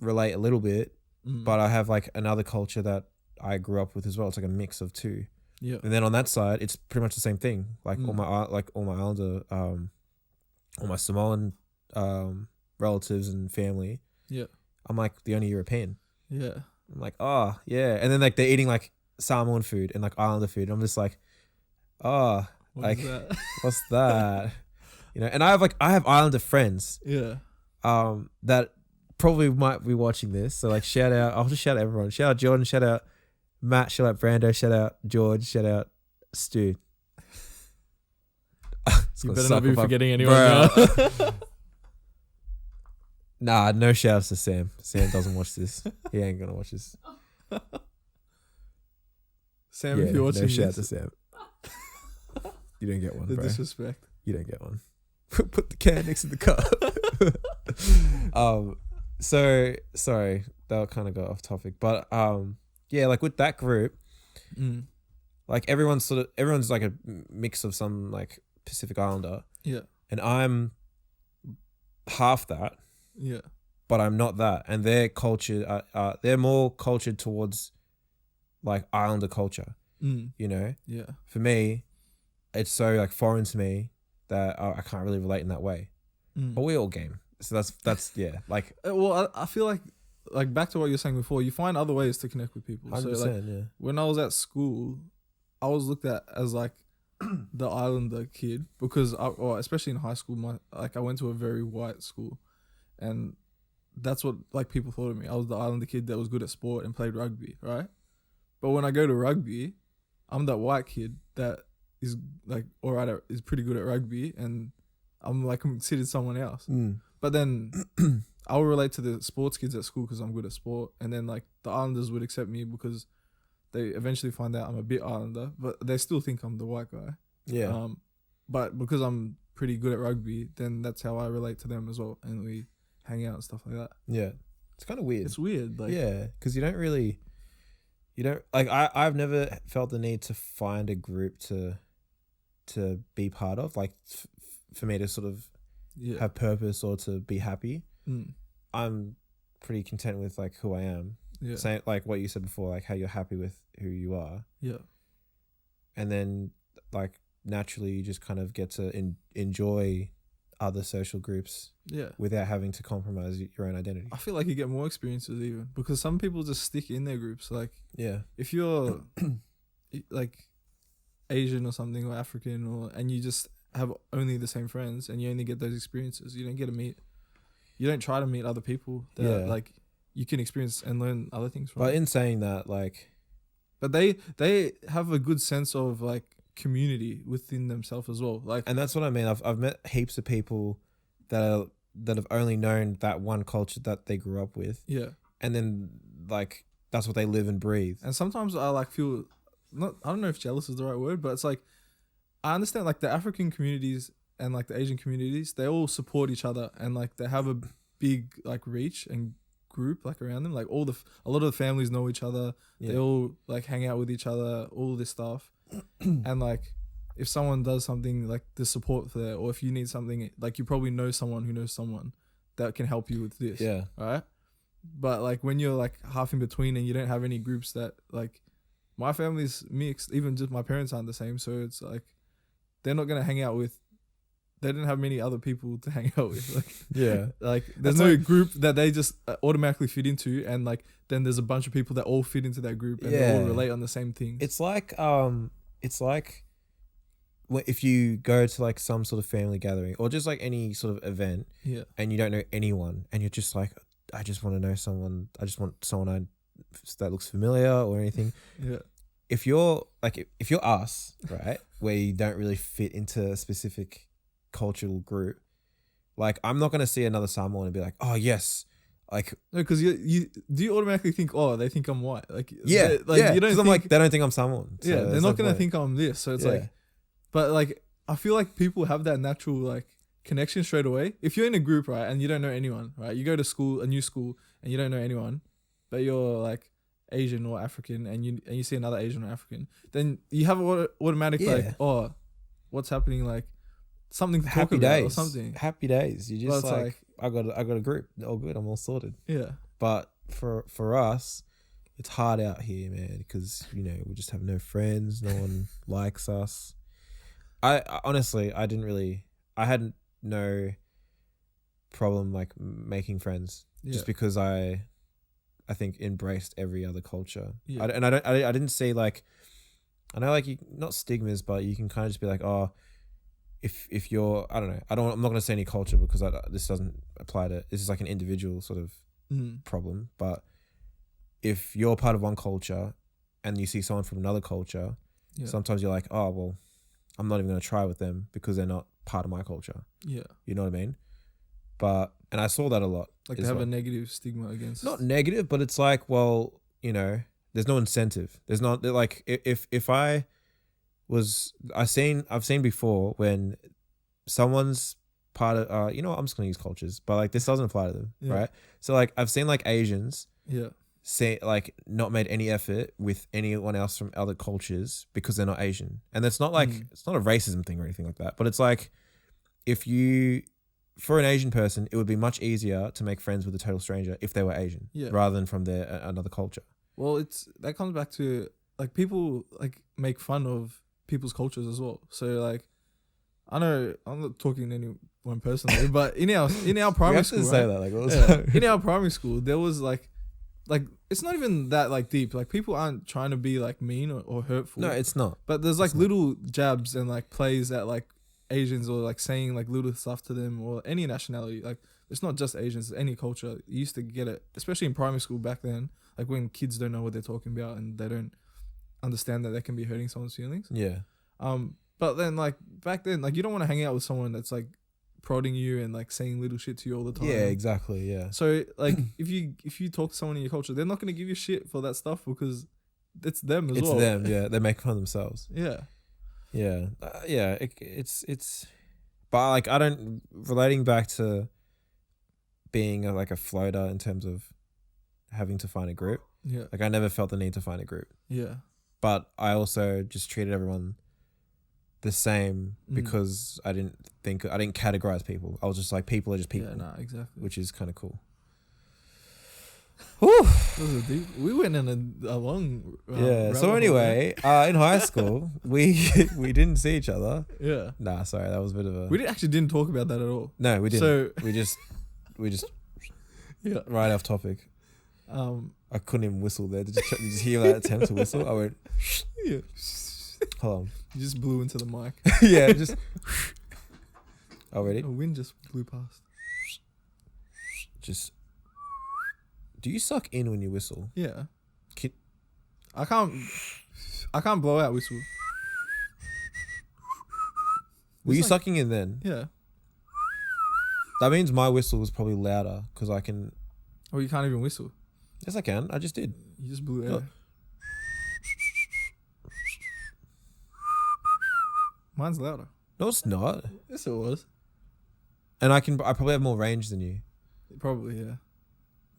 S1: relate a little bit, but I have like another culture that I grew up with as well. It's like a mix of two. Yeah. And then on that side, it's pretty much the same thing. Like all my Islander, all my Samoan relatives and family. Yeah. I'm like the only European.
S2: Yeah.
S1: I'm like, oh yeah. And then like they're eating like Samoan food and like Islander food. I'm just like, oh, like that? What's that? You know, and I have Islander friends. Yeah. That probably might be watching this. So like shout out, I'll just shout out everyone. Shout out Jordan, shout out Matt, shout out Brando, shout out George, shout out Stu.
S2: You better not be forgetting anyone now.
S1: Nah, no shouts to Sam. Sam doesn't watch this. He ain't gonna watch this.
S2: Sam, if you're watching
S1: no shout to Sam. You don't get one,
S2: the
S1: bro.
S2: Disrespect.
S1: You don't get one. Put the can next to the cup. So sorry, that kind of got off topic, but yeah, like with that group, like everyone's like a mix of some like Pacific Islander. Yeah. And I'm half that. Yeah. But I'm not that, and their culture, they're more cultured towards like Islander culture. You know. Yeah. For me, it's so like foreign to me that I can't really relate in that way. But we all game. So that's yeah. Like,
S2: well, I feel like back to what you were saying before, you find other ways to connect with people.
S1: 100%,
S2: so like,
S1: yeah.
S2: When I was at school, I was looked at as like the Islander kid because especially in high school, I went to a very white school, and that's what like people thought of me. I was the Islander kid that was good at sport and played rugby, right? But when I go to rugby, I'm that white kid that is like is pretty good at rugby, and I'm like considered someone else. But But then I'll relate to the sports kids at school because I'm good at sport, and then like the Islanders would accept me because they eventually find out I'm a bit Islander, but they still think I'm the white guy.
S1: Yeah.
S2: But because I'm pretty good at rugby, then that's how I relate to them as well, and we hang out and stuff like that.
S1: Yeah. It's kind of weird.
S2: It's weird, like
S1: yeah, because I've never felt the need to find a group to be part of, like for me to sort of have purpose or to be happy. I'm pretty content with like who I am. Yeah. Saying like what you said before, like how you're happy with who you are.
S2: Yeah.
S1: And then like naturally you just kind of get to enjoy other social groups.
S2: Yeah.
S1: Without having to compromise your own identity.
S2: I feel like you get more experiences even because some people just stick in their groups. Like if you're like Asian or something or African and you just have only the same friends and you only get those experiences, you don't try to meet other people that like you can experience and learn other things from.
S1: But in saying that, like,
S2: but they have a good sense of like community within themselves as well. Like,
S1: and that's what I mean. I've met heaps of people that have only known that one culture that they grew up with.
S2: Yeah.
S1: And then like that's what they live and breathe.
S2: And sometimes I like feel I don't know if jealous is the right word, but it's like I understand like the African communities and like the Asian communities, they all support each other and like they have a big like reach and group like around them. Like a lot of the families know each other. Yeah. They all like hang out with each other, all this stuff. And like if someone does something, like the support for there, or if you need something, like you probably know someone who knows someone that can help you with this.
S1: Yeah.
S2: Right. But like when you're like half in between and you don't have any groups that like my family's mixed, even just my parents aren't the same. So it's like they're not going to hang out with, they didn't have many other people to hang out with. Like,
S1: yeah.
S2: Like there's no group that they just automatically fit into. And like, then there's a bunch of people that all fit into that group and they all relate on the same things.
S1: It's like if you go to like some sort of family gathering or just like any sort of event and you don't know anyone and you're just like, I just want to know someone. I just want someone that looks familiar or anything.
S2: Yeah.
S1: If you're us, right, where you don't really fit into a specific cultural group, like I'm not gonna see another Samoan and be like, oh yes, like
S2: no, because you automatically think, oh, they think I'm white, like
S1: you don't. Think, I'm like they don't think I'm Samoan. So
S2: they're not gonna think I'm this. So it's like, but like I feel like people have that natural like connection straight away. If you're in a group, right, and you don't know anyone, right, you go to school, a new school, and you don't know anyone, but you're like Asian or African, and you see another Asian or African, then you have automatic like, oh, what's happening? Like something to talk about or something.
S1: Happy days. You just like I got a group. All good. I'm all sorted.
S2: Yeah.
S1: But for us, it's hard out here, man, because we just have no friends. No one likes us. I honestly, I had no problem like making friends just because I think embraced every other culture. Yeah. I didn't see like, I know like not stigmas, but you can kind of just be like, oh, if you're, I don't know, I'm not going to say any culture because this doesn't apply to, this is like an individual sort of problem. But if you're part of one culture and you see someone from another culture, sometimes you're like, oh, well, I'm not even going to try with them because they're not part of my culture. Yeah. You know what I mean? And I saw that a lot.
S2: Like they have a negative stigma against.
S1: Not negative, but it's like, well, there's no incentive. There's not like if I've seen before when someone's part of I'm just gonna use cultures, but like this doesn't apply to them, right? So like I've seen like Asians say like not made any effort with anyone else from other cultures because they're not Asian, and that's not like it's not a racism thing or anything like that, but it's like for an Asian person, it would be much easier to make friends with a total stranger if they were Asian rather than from another culture.
S2: Well, that comes back to like people like make fun of people's cultures as well. So like, I know I'm not talking to anyone personally, but in our primary school, say that, like, in our primary school, there was like it's not even that like deep. Like people aren't trying to be like mean or hurtful.
S1: No, it's not.
S2: But there's like little jabs and like plays at like Asians or like saying like little stuff to them or any nationality. Like it's not just Asians, it's any culture. You used to get it, especially in primary school back then, like when kids don't know what they're talking about and they don't understand that they can be hurting someone's feelings.
S1: Yeah.
S2: But then like back then, like you don't want to hang out with someone that's like prodding you and like saying little shit to you all the time.
S1: Yeah, exactly. Yeah.
S2: So like if you talk to someone in your culture, they're not going to give you shit for that stuff because it's them as well.
S1: It's them. Yeah, they make fun of themselves.
S2: Yeah.
S1: Yeah. Yeah. It's. But like I don't relating back to being like a floater in terms of having to find a group.
S2: Yeah.
S1: Like I never felt the need to find a group.
S2: Yeah.
S1: But I also just treated everyone the same because I didn't categorize people. I was just like, people are just people.
S2: Yeah, nah, exactly.
S1: Which is kind of cool.
S2: We went in a long
S1: So anyway, in high school, we didn't see each other.
S2: Yeah.
S1: Nah, sorry, that was a bit of a.
S2: We didn't talk about that at all.
S1: No, we didn't.
S2: So
S1: we just
S2: yeah,
S1: right off topic. I couldn't even whistle there. Did you just hear that attempt to whistle? I went.
S2: Yeah.
S1: Hold on.
S2: You just blew into the mic.
S1: Yeah, just. Oh, ready?
S2: A wind just blew past.
S1: Just. Do you suck in when you whistle?
S2: Yeah. I can't blow out whistle.
S1: Were you sucking in then?
S2: Yeah.
S1: That means my whistle was probably louder because I can.
S2: Or you can't even whistle.
S1: Yes, I can. I just did.
S2: You just blew air.
S1: Look.
S2: Mine's louder.
S1: No, it's not.
S2: Yes, it was.
S1: And I probably have more range than you.
S2: Probably, yeah.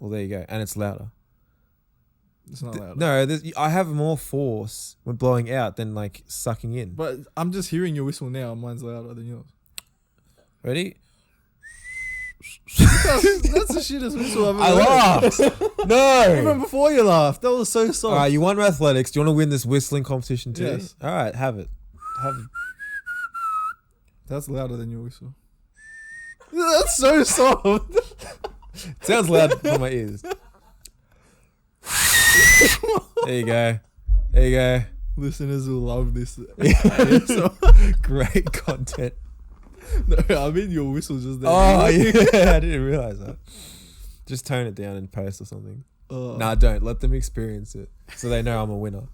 S1: Well, there you go. And it's louder.
S2: It's not louder.
S1: No, I have more force when blowing out than like sucking in.
S2: But I'm just hearing your whistle now. Mine's louder than yours.
S1: Ready?
S2: That's the shittest whistle I've ever heard.
S1: laughed. No.
S2: Even before you laughed. That was so soft.
S1: All right, you won athletics. Do you want to win this whistling competition too?
S2: Yes.
S1: All right, have it.
S2: That's louder than your whistle. That's so soft.
S1: Sounds loud for my ears. There you go. There you go.
S2: Listeners will love this.
S1: Great content.
S2: No, I mean your whistle just there.
S1: Oh, yeah. I didn't realize that. Just tone it down in post or something. Nah, don't. Let them experience it so they know I'm a winner.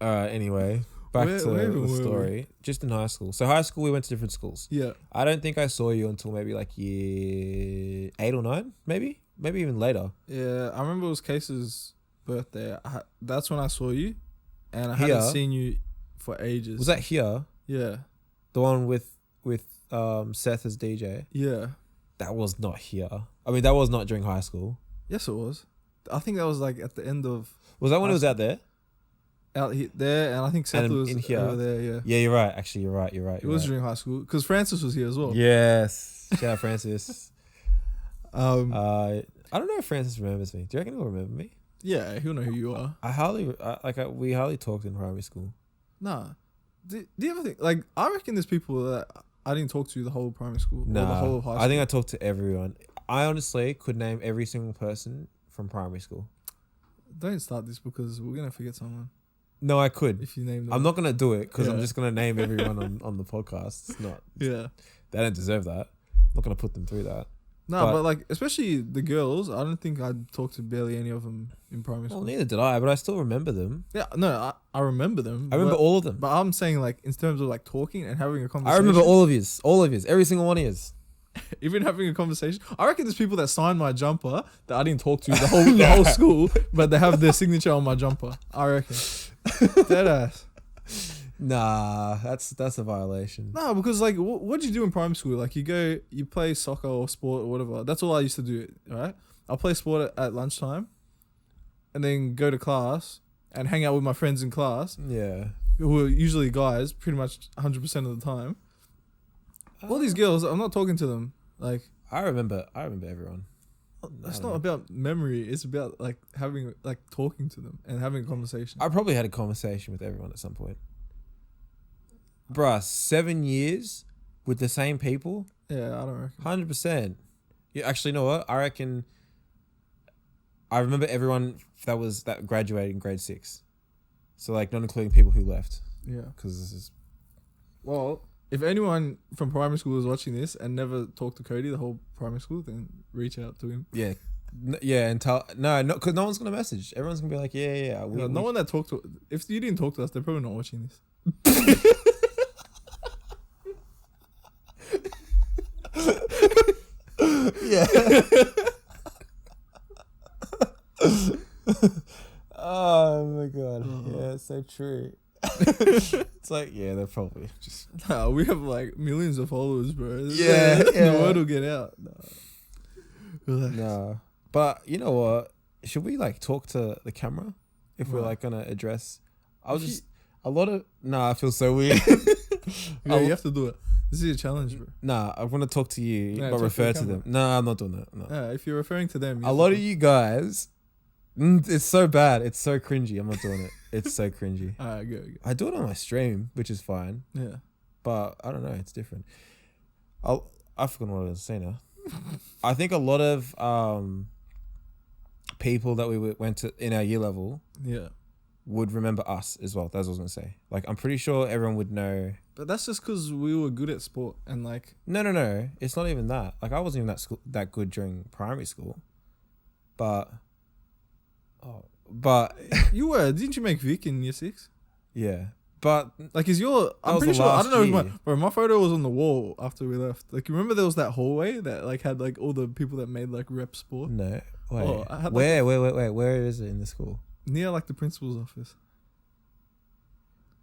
S1: Anyway, back to the story. Just in high school. So high school, we went to different schools.
S2: Yeah.
S1: I don't think I saw you until maybe like year 8 or 9, maybe even later.
S2: Yeah, I remember it was Case's birthday. That's when I saw you, and I hadn't seen you for ages.
S1: Was that here?
S2: Yeah.
S1: The one with Seth as DJ?
S2: Yeah.
S1: That was not here. I mean, that was not during high school.
S2: Yes, it was. I think that was like at the end of...
S1: Was that when it was out there?
S2: Out there, and I think Seth was
S1: in here.
S2: over there, yeah.
S1: Yeah, you're right. Actually, you're right.
S2: It was during high school, because Francis was here as well.
S1: Yes. Shout out Francis.
S2: I
S1: don't know if Francis remembers me. Do you reckon he'll remember me?
S2: Yeah, he'll know who you are.
S1: We hardly talked in primary school.
S2: Nah. Do you ever think, like, I reckon there's people that I didn't talk to the whole primary school.
S1: Nah,
S2: or the whole of high school.
S1: I think I talked to everyone. I honestly could name every single person from primary school.
S2: Don't start this because we're going to forget someone.
S1: No, I could.
S2: If you name them.
S1: I'm not going to do it because I'm just going to name everyone on the podcast. It's not.
S2: Yeah.
S1: They don't deserve that. I'm not going to put them through that.
S2: No, but like, especially the girls, I don't think I'd talk to barely any of them in primary school.
S1: Well, neither did I, but I still remember them.
S2: Yeah, no, I remember them.
S1: I remember all of them.
S2: But I'm saying, like, in terms of like talking and having a conversation.
S1: I remember all of yous, every single one of yous.
S2: Even having a conversation. I reckon there's people that signed my jumper that I didn't talk to the whole school, but they have their signature on my jumper. I reckon. Dead ass.
S1: Nah, that's a violation.
S2: No, because like, what do you do in primary school? Like, you play soccer or sport or whatever. That's all I used to do, right? I'll play sport at lunchtime and then go to class and hang out with my friends in class.
S1: Yeah.
S2: Who are usually guys, pretty much 100% of the time. All these girls, I'm not talking to them. Like,
S1: I remember everyone.
S2: It's not about memory. It's about like talking to them and having a conversation.
S1: I probably had a conversation with everyone at some point. Bruh, 7 years with the same people?
S2: Yeah, I don't reckon.
S1: 100%. Yeah, actually, you know what? I reckon I remember everyone that graduated in grade 6. So, like, not including people who left.
S2: Yeah.
S1: Because this is...
S2: Well, if anyone from primary school is watching this and never talked to Kodi the whole primary school, then reach out to him.
S1: Yeah. Yeah, and tell... No, because no one's going to message. Everyone's going to be like, yeah.
S2: No one that talked to... If you didn't talk to us, they're probably not watching this.
S1: Yeah. Oh my god. Yeah, it's so true. It's like, yeah, they're probably just.
S2: Nah, we have like millions of followers, bro.
S1: Yeah,
S2: The word will get out.
S1: No. But you know what? Should we like talk to the camera if we're like gonna address? I feel so weird.
S2: Yeah, you have to do it. This is a challenge, bro.
S1: Nah, I want to talk to you, but refer to them. No, I'm not doing that. No.
S2: Yeah, if you're referring to them,
S1: a lot of you guys, it's so bad. It's so cringy. I'm not doing it. It's so cringy.
S2: Alright, go.
S1: I do it on my stream, which is fine.
S2: Yeah.
S1: But I don't know. It's different. I forgot what I was saying now. I think a lot of people that we went to in our year level, would remember us as well. That's what I was gonna say. Like, I'm pretty sure everyone would know.
S2: But that's just because we were good at sport and like.
S1: No. It's not even that. Like, I wasn't even that good during primary school, but
S2: You were. Didn't you make Vic in year 6?
S1: Yeah. But
S2: like, I'm pretty sure. I don't know. Bro, my photo was on the wall after we left. Like, you remember there was that hallway that like had like all the people that made like rep sport.
S1: No. Wait. Where is it in the school?
S2: Near like the principal's office.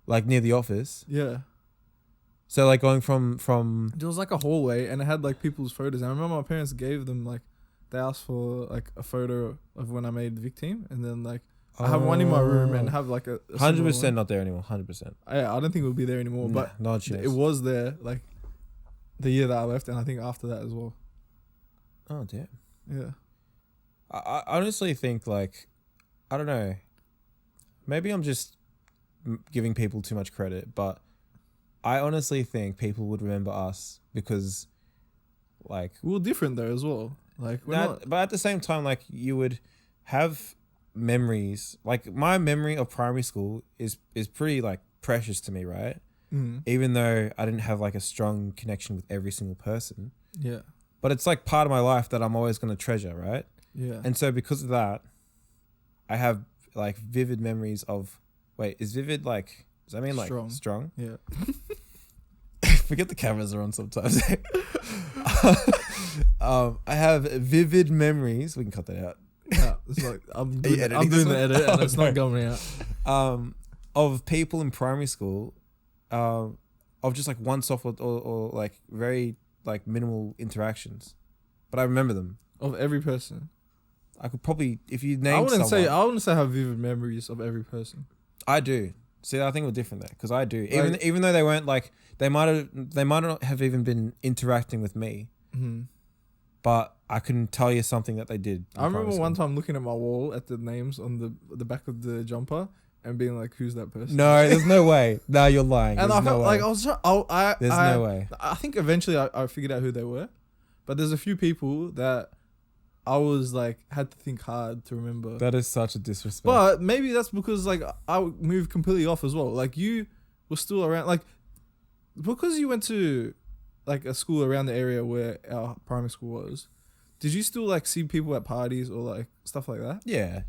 S1: Like near the office?
S2: Yeah.
S1: So like going from
S2: there was like a hallway and it had like people's photos. And I remember my parents gave them like, they asked for like a photo of when I made the Vic team, and then like I have one in my room and have like a
S1: 100% not there anymore. 100%.
S2: Yeah, I don't think it will be there anymore.
S1: Nah,
S2: but
S1: no chance.
S2: It was there like the year that I left, and I think after that as well.
S1: Oh damn.
S2: Yeah.
S1: I honestly think like, I don't know. Maybe I'm just giving people too much credit, but I honestly think people would remember us because, like,
S2: we were different though as well. Like,
S1: but at the same time, like, you would have memories. Like, my memory of primary school is pretty like precious to me, right? Even though I didn't have like a strong connection with every single person.
S2: Yeah. But
S1: it's like part of my life that I'm always going to treasure, right?
S2: Yeah.
S1: And so because of that, I have like vivid memories of. Wait, is vivid like? Does that mean like strong?
S2: Yeah.
S1: Forget the cameras are on sometimes. I have vivid memories. We can cut that out.
S2: Yeah, it's like I'm doing the edit and it's not coming out.
S1: Of people in primary school, of just like once-off or like very like minimal interactions, but I remember them.
S2: Of every person.
S1: I could probably, if you name.
S2: I wouldn't say I have vivid memories of every person.
S1: I do. See, I think we're different there because I do. Even though they weren't like, they might not have even been interacting with me, but I can tell you something that they did.
S2: I remember one time looking at my wall at the names on the back of the jumper and being like, "Who's that person?"
S1: No, there's no way. No, you're lying.
S2: And
S1: there's no way.
S2: Like
S1: there's no way.
S2: I think eventually I figured out who they were, but there's a few people that I was like had to think hard to remember.
S1: That is such a disrespect.
S2: But maybe that's because like I moved completely off as well. Like, you were still around, like, because you went to like a school around the area where our primary school was. Did you still like see people at parties or like stuff like that?
S1: Yeah.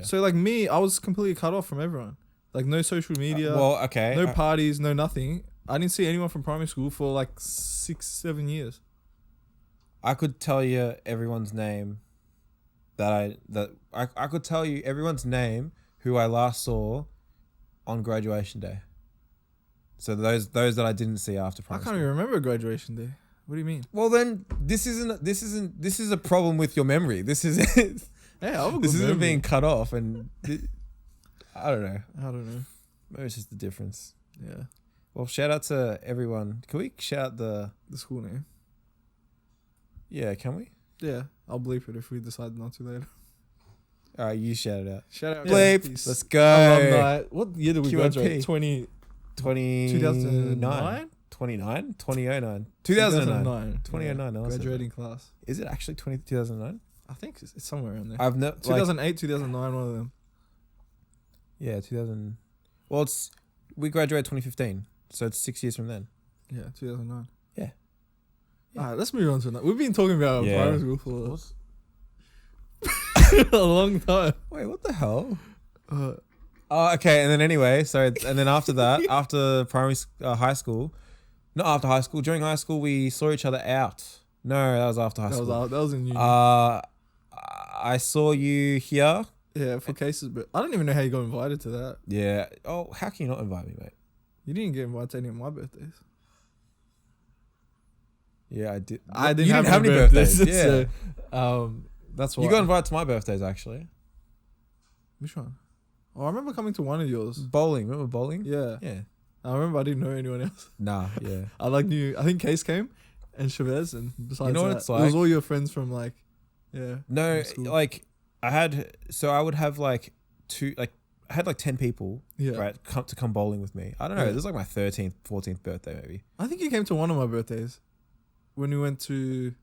S2: So like me, I was completely cut off from everyone. Like, no social media.
S1: Okay.
S2: No parties, no nothing. I didn't see anyone from primary school for like 6-7 years.
S1: I could tell you everyone's name I could tell you everyone's name who I last saw on graduation day. So those that I didn't see after primary school.
S2: I can't even remember graduation day. What do you mean?
S1: Well, then this is a problem with your memory. This is this isn't being cut off, and I don't know. Maybe it's just the difference.
S2: Yeah.
S1: Well, shout out to everyone. Can we shout the
S2: school name?
S1: Yeah, can we?
S2: Yeah, I'll bleep it if we decide not to later.
S1: All right, you shout it out.
S2: Shout out.
S1: Bleep. Yeah, let's go.
S2: Alumni. What year did we graduate?
S1: 2009? 2009? 2009. 2009. 2009.
S2: Yeah, graduating class.
S1: Is it actually 2009?
S2: I think it's somewhere around there.
S1: 2008,
S2: 2009, one of them.
S1: Yeah, 2000. Well, we graduated 2015, so it's 6 years from then.
S2: Yeah, 2009.
S1: Yeah.
S2: All right, let's move on to that. We've been talking about primary school for a long time.
S1: Wait, what the hell? Okay, and then anyway, and then after that, after high school, not after high school, during high school, we saw each other out No, that was after high school.
S2: That was in uni.
S1: I saw you here.
S2: Yeah, for cases, but I don't even know how you got invited to that.
S1: Yeah. Oh, how can you not invite me, mate?
S2: You didn't get invited to any of my birthdays.
S1: Yeah, I did.
S2: I didn't
S1: you
S2: have
S1: didn't have
S2: any
S1: any birthdays.
S2: birthdays.
S1: Yeah.
S2: That's why.
S1: You got invited to my birthdays, actually.
S2: Which one? Oh, I remember coming to one of yours.
S1: Bowling. Remember bowling?
S2: Yeah.
S1: Yeah.
S2: I remember I didn't know anyone else.
S1: Nah, yeah.
S2: I think Case came and Chavez, and besides
S1: You know what
S2: that,
S1: it's like?
S2: it was all your friends from like, yeah.
S1: No,
S2: from school.
S1: like, I would have like I had like 10 people,
S2: Yeah.
S1: right, come bowling with me. I don't know.
S2: Yeah.
S1: This is like my 13th, 14th birthday, maybe.
S2: I think you came to one of my birthdays when we went to,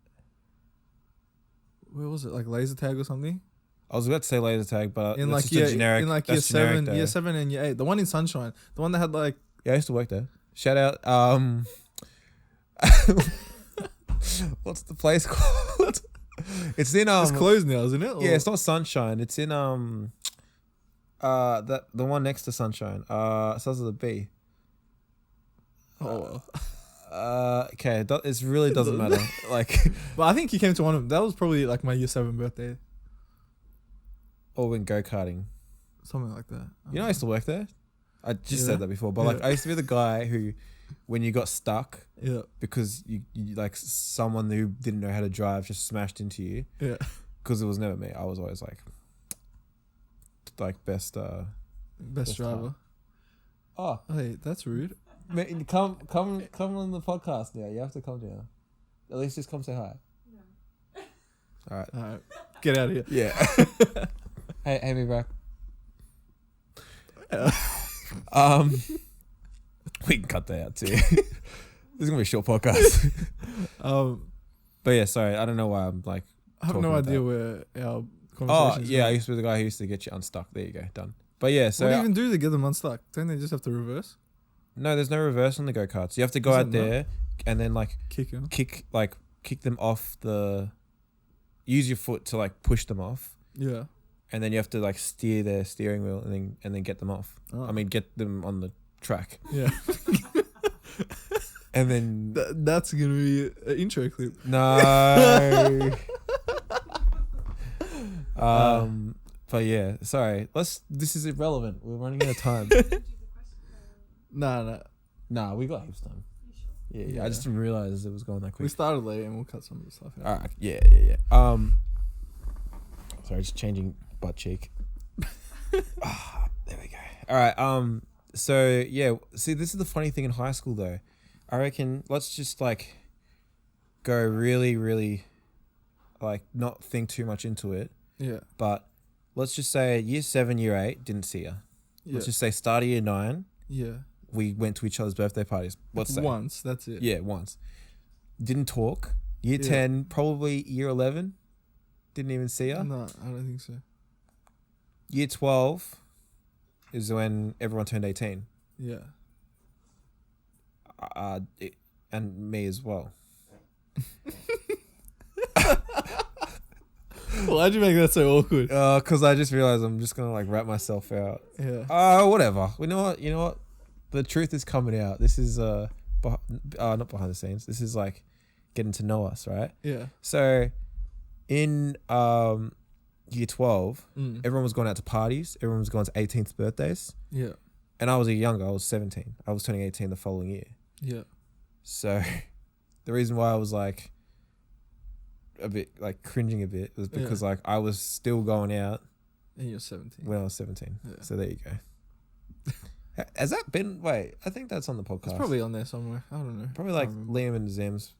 S2: where was it? Like laser tag or something?
S1: I was about to say laser tag, but
S2: In
S1: that's
S2: like
S1: just a generic.
S2: in like
S1: that's generic
S2: year 7 and year 8. The one in Sunshine. The one that had like,
S1: Yeah, I used to work there. Shout out. What's the place called? It's in
S2: it's closed now, isn't it? Or?
S1: Yeah, it's not Sunshine. It's in the one next to Sunshine. It starts with a B.
S2: Oh.
S1: Okay, it really doesn't matter. Like,
S2: But I think you came to one of them. That was probably like my year 7 birthday.
S1: or when go-karting.
S2: Something like that.
S1: You know, I used to work there. I just said that before, but
S2: Yeah.
S1: like, I used to be the guy who, when you got stuck
S2: Yeah.
S1: because you like someone who didn't know how to drive just smashed into you.
S2: Yeah.
S1: Because it was never me. I was always like best
S2: Driver.
S1: Oh,
S2: Hey, that's rude.
S1: mate, come on the podcast now. You have to come down. At least just come say hi.
S3: No.
S1: All right.
S2: All right. Get out of here.
S1: Yeah. hey, me back.
S2: Yeah.
S1: We can cut that out too. This is gonna be a short podcast. But yeah, sorry. I don't know why I'm like.
S2: I have no idea where our
S1: Oh
S2: conversation is
S1: yeah, I
S2: going.
S1: used to be the guy who used to get you unstuck. There you go, done. But yeah, so
S2: What do you even do to get them unstuck? Don't they just have to reverse?
S1: no, there's no reverse on the go karts. You have to go
S2: Is
S1: out
S2: that not?
S1: there and then like
S2: Kick them.
S1: kick them off the. Use your foot to like push them off,
S2: Yeah.
S1: and then you have to like steer their steering wheel and then get them off.
S2: Oh.
S1: I mean, get them on the track,
S2: Yeah.
S1: and then
S2: That's going to be an intro clip.
S1: no. But yeah, sorry. This is irrelevant. We're running out of time.
S2: Nah.
S1: Nah, we got heaps of time.
S3: You sure?
S1: Yeah. I just didn't realize it was going that
S2: We
S1: quick.
S2: started late and we'll cut some of the stuff out.
S1: All right. Yeah. Sorry, just changing butt cheek. There we go. All right. So yeah. See, this is the funny thing in high school though. I reckon let's just like go really, really, like not think too much into it.
S2: Yeah.
S1: But let's just say year 7, year 8 didn't see her.
S2: Yeah.
S1: Let's just say start of year 9,
S2: Yeah.
S1: we went to each other's birthday parties. Let's say
S2: Once. That's it.
S1: yeah, once. Didn't talk. Year
S2: Yeah.
S1: 10, probably year 11, didn't even see her.
S2: No, I don't think so.
S1: Year 12 is when everyone turned 18.
S2: Yeah.
S1: And me as well.
S2: Why'd you make that so awkward?
S1: Because I just realized I'm just gonna like wrap myself out.
S2: Yeah.
S1: Whatever. You know what? The truth is coming out. This is not behind the scenes. This is like getting to know us, right?
S2: Yeah.
S1: So, in year 12,
S2: Mm.
S1: everyone was going out to parties. Everyone was going to 18th birthdays,
S2: Yeah.
S1: and I was younger. I was 17. I was turning 18 the following year.
S2: Yeah.
S1: So, the reason why I was like a bit like cringing a bit was because like I was still going out
S2: And you're 17.
S1: when I was 17.
S2: Yeah.
S1: So there you go. Has that been? Wait, I think that's on the podcast.
S2: It's probably on there somewhere. I don't know.
S1: Probably like Liam and Zam's.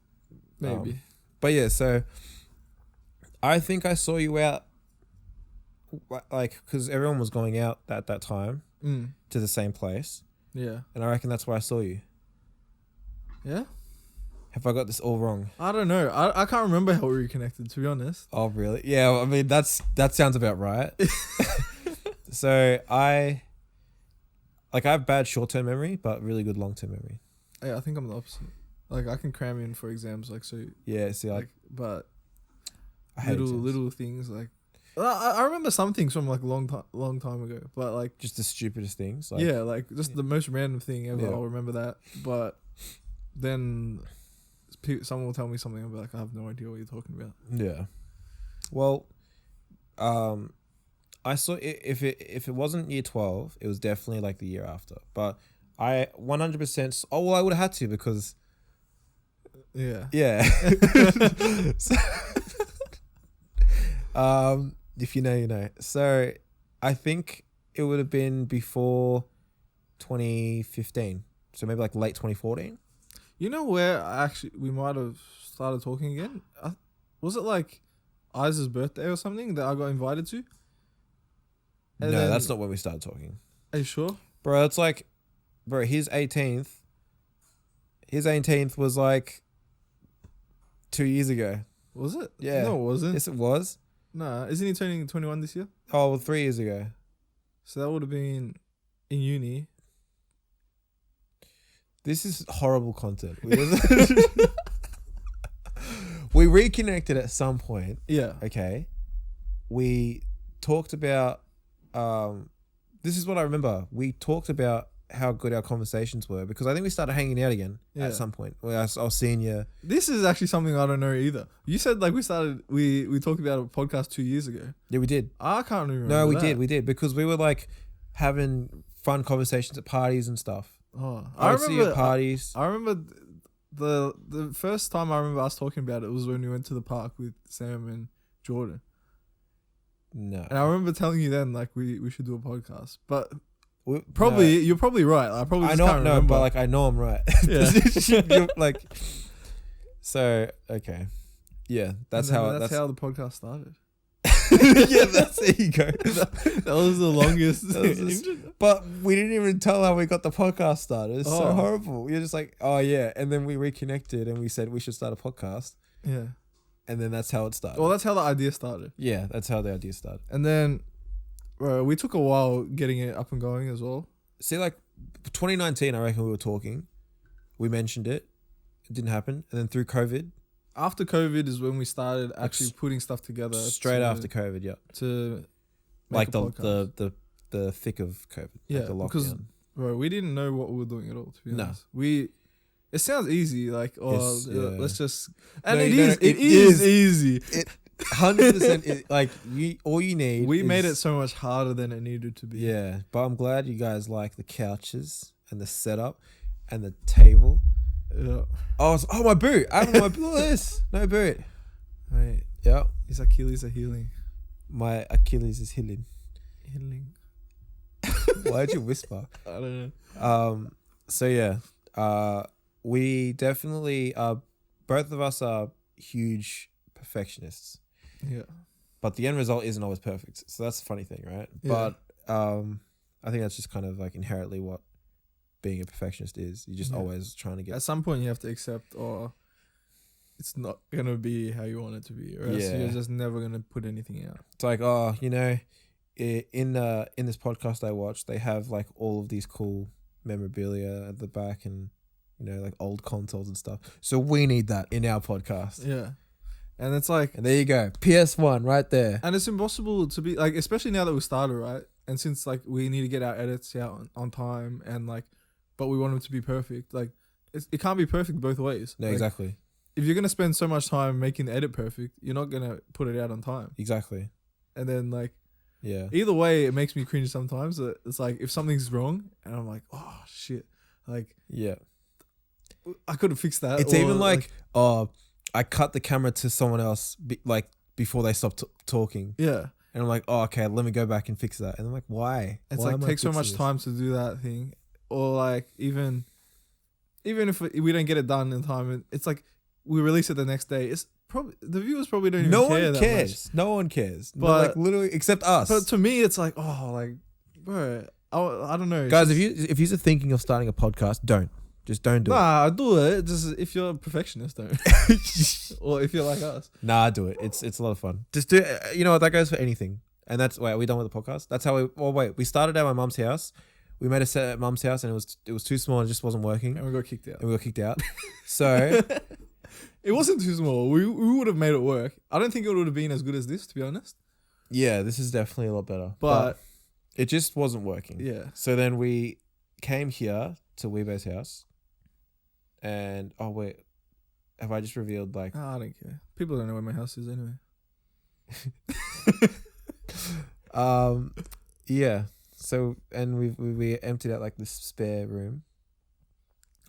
S2: Maybe.
S1: But yeah, so I think I saw you out, like, because everyone was going out at that time to the same place,
S2: Yeah.
S1: and I reckon that's where I saw you.
S2: Yeah?
S1: Have I got this all wrong?
S2: I don't know. I can't remember how we reconnected, to be honest.
S1: Oh, really? Yeah, I mean, that sounds about right. So I have bad short-term memory, but really good long-term memory.
S2: Yeah, I think I'm the opposite. Like, I can cram in for exams, like, so,
S1: Yeah, see,
S2: like, but
S1: I hate exams.
S2: little things, like, I remember some things from, like, long time ago, but, like,
S1: Just the stupidest things. Like,
S2: yeah, like, just the most random thing ever,
S1: Yeah.
S2: I'll remember that, but then someone will tell me something, I'll be like, I have no idea what you're talking about.
S1: Yeah. Well, I saw if it wasn't year 12, it was definitely like the year after. But I 100%. Oh well, I would have had to because.
S2: Yeah.
S1: Yeah. So, if you know, you know. So I think it would have been before 2015. So maybe like late 2014.
S2: You know where we might have started talking again? Was it like Isa's birthday or something that I got invited to?
S1: And no, that's not when we started talking.
S2: Are you sure?
S1: Bro, it's like, bro, his 18th was like 2 years ago.
S2: Was it?
S1: Yeah.
S2: No, it wasn't.
S1: Yes, it was.
S2: Nah, isn't he turning 21 this year?
S1: Oh, well, 3 years ago.
S2: So that would have been in uni.
S1: This is horrible content. We reconnected at some point.
S2: Yeah.
S1: Okay. We talked about, this is what I remember. We talked about how good our conversations were because I think we started hanging out again at some point. I was seeing you.
S2: This is actually something I don't know either. You said like we talked about a podcast 2 years ago.
S1: Yeah, we did.
S2: I can't remember.
S1: No, we did because we were like having fun conversations at parties and stuff.
S2: Oh,
S1: I remember see you at parties.
S2: I remember the first time I remember us talking about it was when we went to the park with Sam and Jordan.
S1: No.
S2: And I remember telling you then like we should do a podcast, but you're probably right. I probably just can't remember.
S1: But like I know I'm right.
S2: Yeah.
S1: Like, so okay, yeah, that's how
S2: the podcast started.
S1: Yeah, there you go.
S2: That was the longest.
S1: But we didn't even tell how we got the podcast started. It's so horrible. You're just like, oh yeah, and then we reconnected and we said we should start a podcast.
S2: Yeah,
S1: and then that's how it started.
S2: Well, that's how the idea started.
S1: Yeah, that's how the idea started.
S2: And then, we took a while getting it up and going as well.
S1: See, like 2019, I reckon we were talking. We mentioned it. It didn't happen, and then through COVID.
S2: After COVID is when we started actually putting stuff together.
S1: Straight after COVID, yeah.
S2: To
S1: make like the thick of COVID.
S2: Yeah,
S1: like the lockdown.
S2: Because we didn't know what we were doing at all. To be honest, it sounds easy. Like let's just and it is easy.
S1: 100%. Like all you need.
S2: We made it so much harder than it needed to be.
S1: Yeah, but I'm glad you guys like the couches and the setup and the table.
S2: Yeah.
S1: Oh, my boot. I don't know my boot. This. No boot.
S2: Mate.
S1: Yeah.
S2: His Achilles are healing.
S1: My Achilles is healing. Why'd you whisper?
S2: I don't know.
S1: So yeah. We definitely both of us are huge perfectionists.
S2: Yeah.
S1: But the end result isn't always perfect. So that's the funny thing, right?
S2: Yeah.
S1: But I think that's just kind of like inherently what being a perfectionist is. You're just always trying to get.
S2: At some point, you have to accept, it's not gonna be how you want it to be, or else you're just never gonna put anything out.
S1: It's like, in this podcast I watched, they have like all of these cool memorabilia at the back, and like old consoles and stuff. So we need that in our podcast.
S2: Yeah, and it's like,
S1: and there you go, PS1 right there.
S2: And it's impossible to be like, especially now that we started, right? And since like we need to get our edits out on time, and like. But we want them to be perfect. Like, it can't be perfect both ways.
S1: No,
S2: like,
S1: exactly.
S2: If you're going to spend so much time making the edit perfect, you're not going to put it out on time.
S1: Exactly.
S2: And then, like,
S1: yeah.
S2: Either way, it makes me cringe sometimes. It's like, if something's wrong, and I'm like, oh, shit. Like,
S1: yeah.
S2: I could have fixed that.
S1: It's even like, I cut the camera to someone else, before they stopped talking.
S2: Yeah.
S1: And I'm like, oh, okay, let me go back and fix that. And I'm like, why?
S2: It's like, takes so much time to do that thing. Or like even if we don't get it done in time, it's like we release it the next day. It's probably the viewers probably don't even care.
S1: No one cares.
S2: But
S1: like literally, except us.
S2: But to me, it's like, bro, I don't know,
S1: guys. If you're thinking of starting a podcast, don't do it.
S2: Nah, I do it. Just if you're a perfectionist, don't. Or if you're like us.
S1: Nah, do it. It's a lot of fun. Just do it. You know what? That goes for anything. And that's are we done with the podcast? That's how we started at my mum's house. We made a set at mum's house and it was too small and it just wasn't working.
S2: And we got kicked out.
S1: So
S2: it wasn't too small. We would have made it work. I don't think it would have been as good as this, to be honest.
S1: Yeah, this is definitely a lot better.
S2: But
S1: it just wasn't working.
S2: Yeah.
S1: So then we came here to Wiebo's house. And Have I just revealed like?
S2: Oh, I don't care. People don't know where my house is anyway.
S1: Yeah. So and we emptied out like this spare room,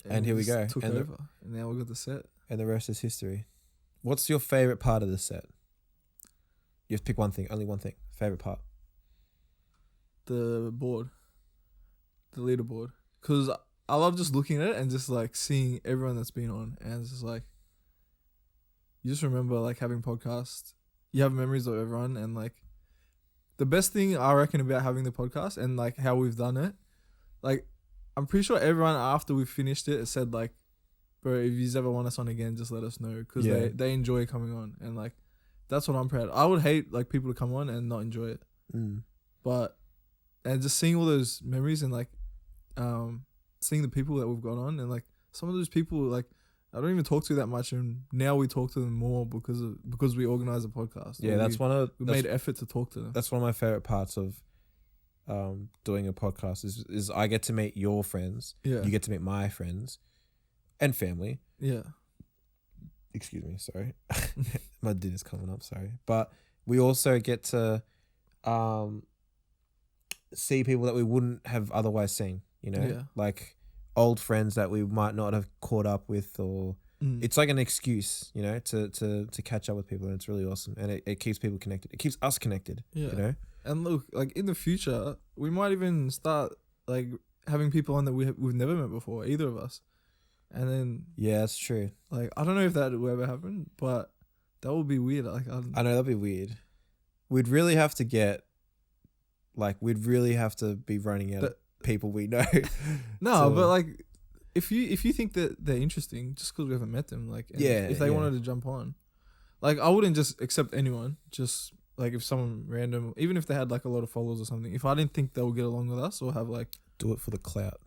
S1: and here we go.
S2: Took
S1: and
S2: over, and now we got the set.
S1: And the rest is history. What's your favorite part of the set? You have to pick one thing, only one thing. Favorite part.
S2: The board, the leaderboard, because I love just looking at it and just like seeing everyone that's been on, and it's just like you just remember like having podcasts. You have memories of everyone, and like the best thing I reckon about having the podcast and like how we've done it, like I'm pretty sure everyone after we finished it said like, bro, if you ever want us on again, just let us know, because they enjoy coming on, and like that's what I'm proud of. I would hate like people to come on and not enjoy it, but and just seeing all those memories and like seeing the people that we've got on, and like some of those people like I don't even talk to that much, and now we talk to them more because we organize a podcast.
S1: Yeah,
S2: we made effort to talk to them.
S1: That's one of my favorite parts of doing a podcast is I get to meet your friends.
S2: Yeah,
S1: you get to meet my friends and family.
S2: Yeah.
S1: Excuse me, sorry. My dinner's coming up, sorry. But we also get to see people that we wouldn't have otherwise seen, you know?
S2: Yeah.
S1: Like old friends that we might not have caught up with, or it's like an excuse, you know, to catch up with people, and it's really awesome. And it keeps people connected. It keeps us connected, you know?
S2: And look, like in the future, we might even start like having people on that we've never met before, either of us. And then
S1: yeah, that's true.
S2: Like I don't know if that will ever happen, but that would be weird. Like
S1: I know that'd be weird. We'd really have to be running out of people we know.
S2: No, but like if you think that they're interesting, just because we haven't met them, like if they wanted to jump on, like I wouldn't just accept anyone. Just like if someone random, even if they had like a lot of followers or something, if I didn't think they would get along with us or have like
S1: do it for the clout.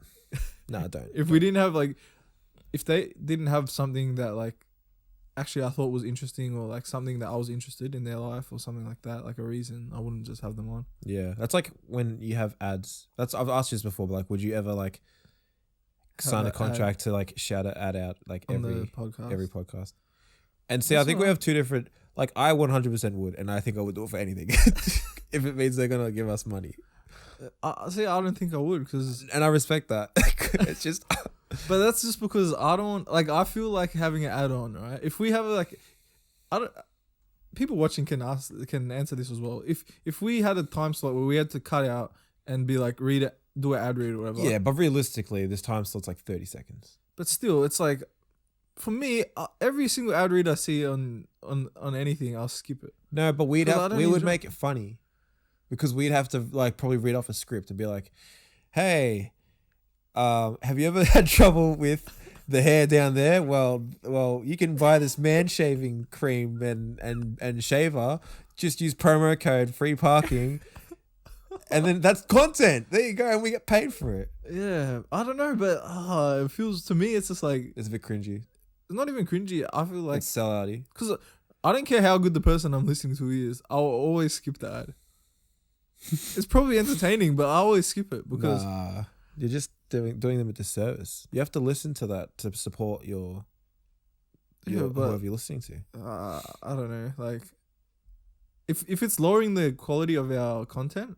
S1: No, don't.
S2: We didn't have like. If they didn't have something that like actually I thought was interesting, or like something that I was interested in their life or something like that, like a reason, I wouldn't just have them on. Yeah,
S1: that's like when you have ads. I've asked you this before, but like would you ever like sign a contract to like shout an ad out like every podcast? And see, I think we have two different, like I 100% would, and I think I would do it for anything if it means they're going to give us money.
S2: See, I don't think I would,
S1: and I respect that. It's just...
S2: But that's just because I don't like. I feel like having an add-on, right? If we have like, people watching can answer this as well. If we had a time slot where we had to cut out and be like do an ad read or whatever.
S1: Yeah, but realistically, this time slot's like 30 seconds.
S2: But still, it's like, for me, every single ad read I see on anything, I'll skip it.
S1: No, but we would make it funny, because we'd have to like probably read off a script and be like, hey. Have you ever had trouble with the hair down there? Well, you can buy this man shaving cream and shaver. Just use promo code free parking, and then that's content. There you go, and we get paid for it.
S2: Yeah, I don't know, but it feels to me it's just like
S1: it's a bit cringy.
S2: It's not even cringy. I feel like
S1: it's sellouty,
S2: because I don't care how good the person I'm listening to is. I'll always skip the ad. It's probably entertaining, but I always skip it because
S1: you're just doing them a disservice. You have to listen to that to support your whoever you're listening to.
S2: I don't know. Like, if it's lowering the quality of our content,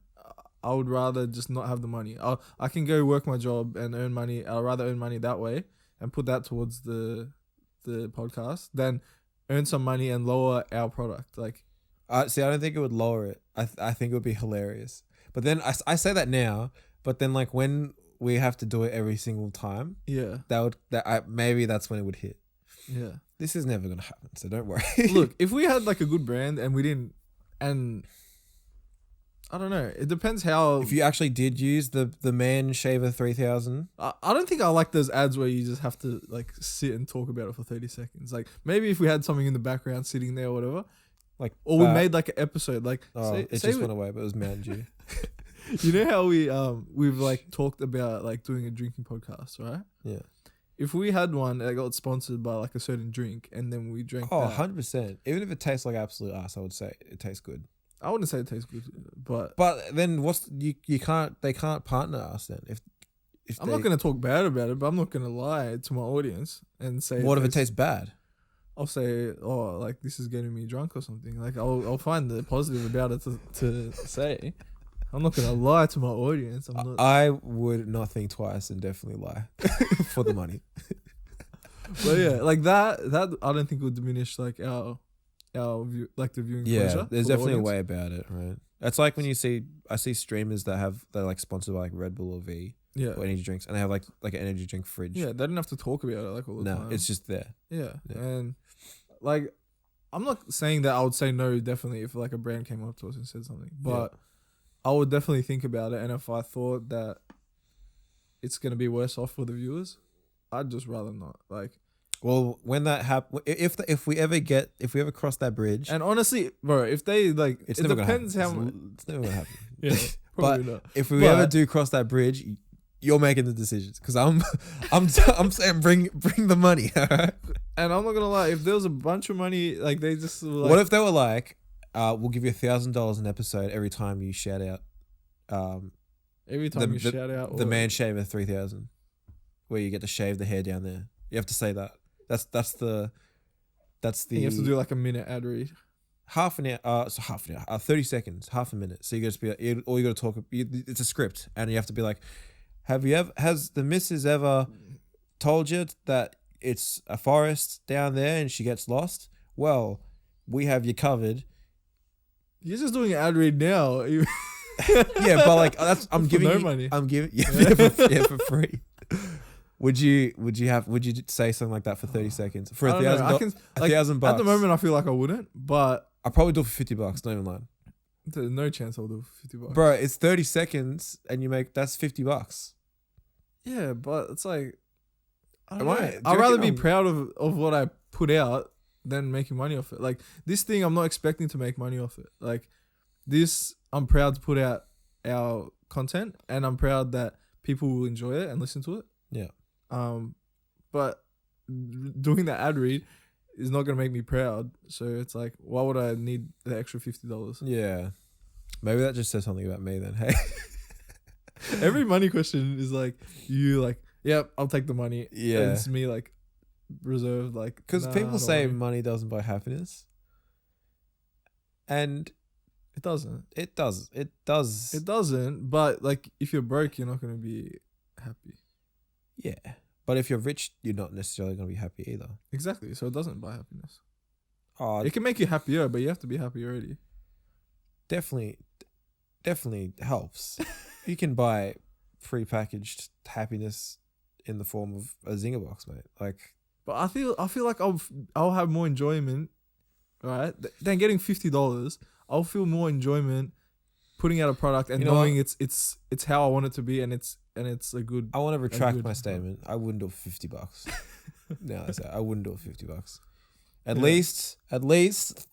S2: I would rather just not have the money. I can go work my job and earn money. I'd rather earn money that way and put that towards the podcast than earn some money and lower our product. Like,
S1: see, I don't think it would lower it. I think it would be hilarious. But then I say that now. But then like when we have to do it every single time, maybe that's when it would hit.
S2: Yeah,
S1: this is never gonna happen, so don't worry.
S2: Look, if we had like a good brand and we didn't, and I don't know, it depends how.
S1: If you actually did use the Man Shaver 3000,
S2: I don't think I like those ads where you just have to like sit and talk about it for 30 seconds. Like maybe if we had something in the background sitting there or whatever,
S1: like,
S2: or we made like an episode, like
S1: it just went away, but it was Mountain Dew.
S2: You know how we've like talked about like doing a drinking podcast, right?
S1: Yeah.
S2: If we had one that got sponsored by like a certain drink and then we drank
S1: 100%. Even if it tastes like absolute ass, I would say it tastes good.
S2: I wouldn't say it tastes good, but
S1: then they can't partner us then if
S2: I'm not going to talk bad about it, but I'm not going to lie to my audience and say
S1: what if it tastes bad?
S2: I'll say, oh, like this is getting me drunk or something. Like I'll find the positive about it to say. I'm not gonna lie to my audience.
S1: I would not think twice and definitely lie for the money.
S2: But yeah, like that I don't think would diminish like our view, like the viewing pleasure.
S1: Yeah, there's definitely a way about it, right? It's like when I see streamers they're like sponsored by like Red Bull or V, or energy drinks, and they have like an energy drink fridge.
S2: Yeah, they don't have to talk about it like all the time.
S1: No, it's just there.
S2: Yeah, and like I'm not saying that I would say no definitely if like a brand came up to us and said something, but I would definitely think about it, and if I thought that it's gonna be worse off for the viewers, I'd just rather not. Like,
S1: well, when that happens, if we ever cross that bridge,
S2: and honestly, bro, if they like,
S1: it
S2: depends how much.
S1: It's never gonna happen.
S2: Yeah, probably
S1: but
S2: not.
S1: If we ever do cross that bridge, you're making the decisions because I'm saying bring the money.
S2: And I'm not gonna lie, if there was a bunch of money, like they just were like,
S1: what if they were like, we'll give you $1,000 an episode every time you shout out.
S2: Every time you shout out
S1: the man shaver 3000, where you get to shave the hair down there. You have to say that. That's the. You
S2: have to do like a minute ad read.
S1: Half an hour. 30 seconds, half a minute. So you just be all you got to talk. It's a script, and you have to be like, has the missus ever told you that it's a forest down there and she gets lost? Well, we have you covered.
S2: You're just doing an ad read now.
S1: Yeah, but like I'm giving
S2: no
S1: you
S2: money.
S1: I'm giving for free. Would you say something like that for 30 seconds for $1,000? $1,000
S2: at the moment, I feel like I wouldn't, but
S1: I'll probably do it for $50. Not even lying.
S2: There's no chance I'll do it for $50.
S1: Bro, it's 30 seconds and that's $50.
S2: Yeah, but it's like I'd
S1: rather
S2: be proud of what I put out than making money off it. Like this thing, I'm not expecting to make money off it. Like this, I'm proud to put out our content, and I'm proud that people will enjoy it and listen to it.
S1: Yeah.
S2: But doing that ad read is not gonna make me proud. So it's like, why would I need the extra $50?
S1: Yeah. Maybe that just says something about me then. Hey.
S2: Every money question is like, you like, yep, I'll take the money.
S1: Yeah.
S2: And it's me like reserved, like,
S1: because people say money doesn't buy happiness, and
S2: it doesn't.
S1: It does. It does.
S2: It doesn't. But like, if you're broke, you're not gonna be happy.
S1: Yeah, but if you're rich, you're not necessarily gonna be happy either.
S2: Exactly. So it doesn't buy happiness.
S1: It
S2: can make you happier, but you have to be happy already.
S1: Definitely helps. You can buy pre-packaged happiness in the form of a Zinger box, mate. Like,
S2: but I feel like I'll have more enjoyment, right? Than getting $50. I'll feel more enjoyment putting out a product and knowing it's how I want it to be, and it's a good.
S1: I want to retract my statement. I wouldn't do it for $50. No, I wouldn't do it for $50. At least,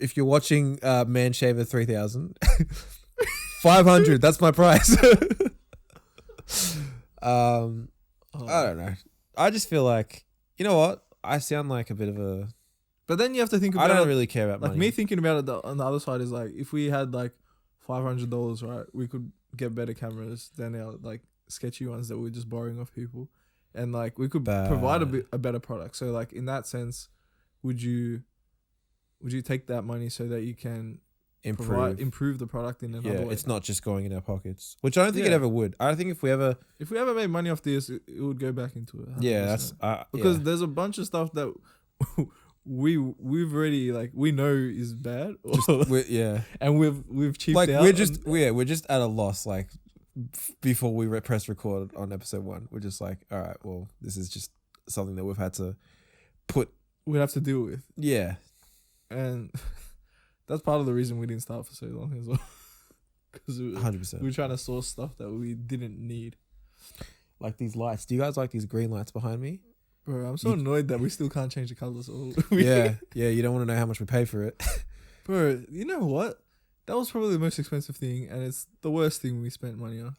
S1: if you're watching Man Shaver 3000, 500. That's my price. I don't know. I just feel like, you know what? I sound like a bit of a.
S2: But then you have to think about.
S1: I don't really care about
S2: like
S1: money.
S2: Me thinking about it on the other side is like, if we had like $500, right, we could get better cameras than our like sketchy ones that we're just borrowing off people, and like we could provide a better product. So like in that sense, would you take that money so that you can improve the product in another way?
S1: It's not just going in our pockets, which I don't think it ever would. I think if we ever
S2: made money off this, it would go back into it. 100%.
S1: Yeah, that's
S2: because there's a bunch of stuff that we've already like we know is bad. And we've cheaped
S1: like
S2: out.
S1: We're just at a loss. Like before we press record on episode 1, we're just like, all right, well, this is just something that we've had to
S2: we'd have to deal with.
S1: Yeah,
S2: and that's part of the reason we didn't start for so long as well. Because 100%, we were trying to source stuff that we didn't need.
S1: Like these lights. Do you guys like these green lights behind me?
S2: Bro, I'm so annoyed that we still can't change the colors.
S1: Yeah. You don't want to know how much we pay for it.
S2: Bro, you know what? That was probably the most expensive thing, and it's the worst thing we spent money on.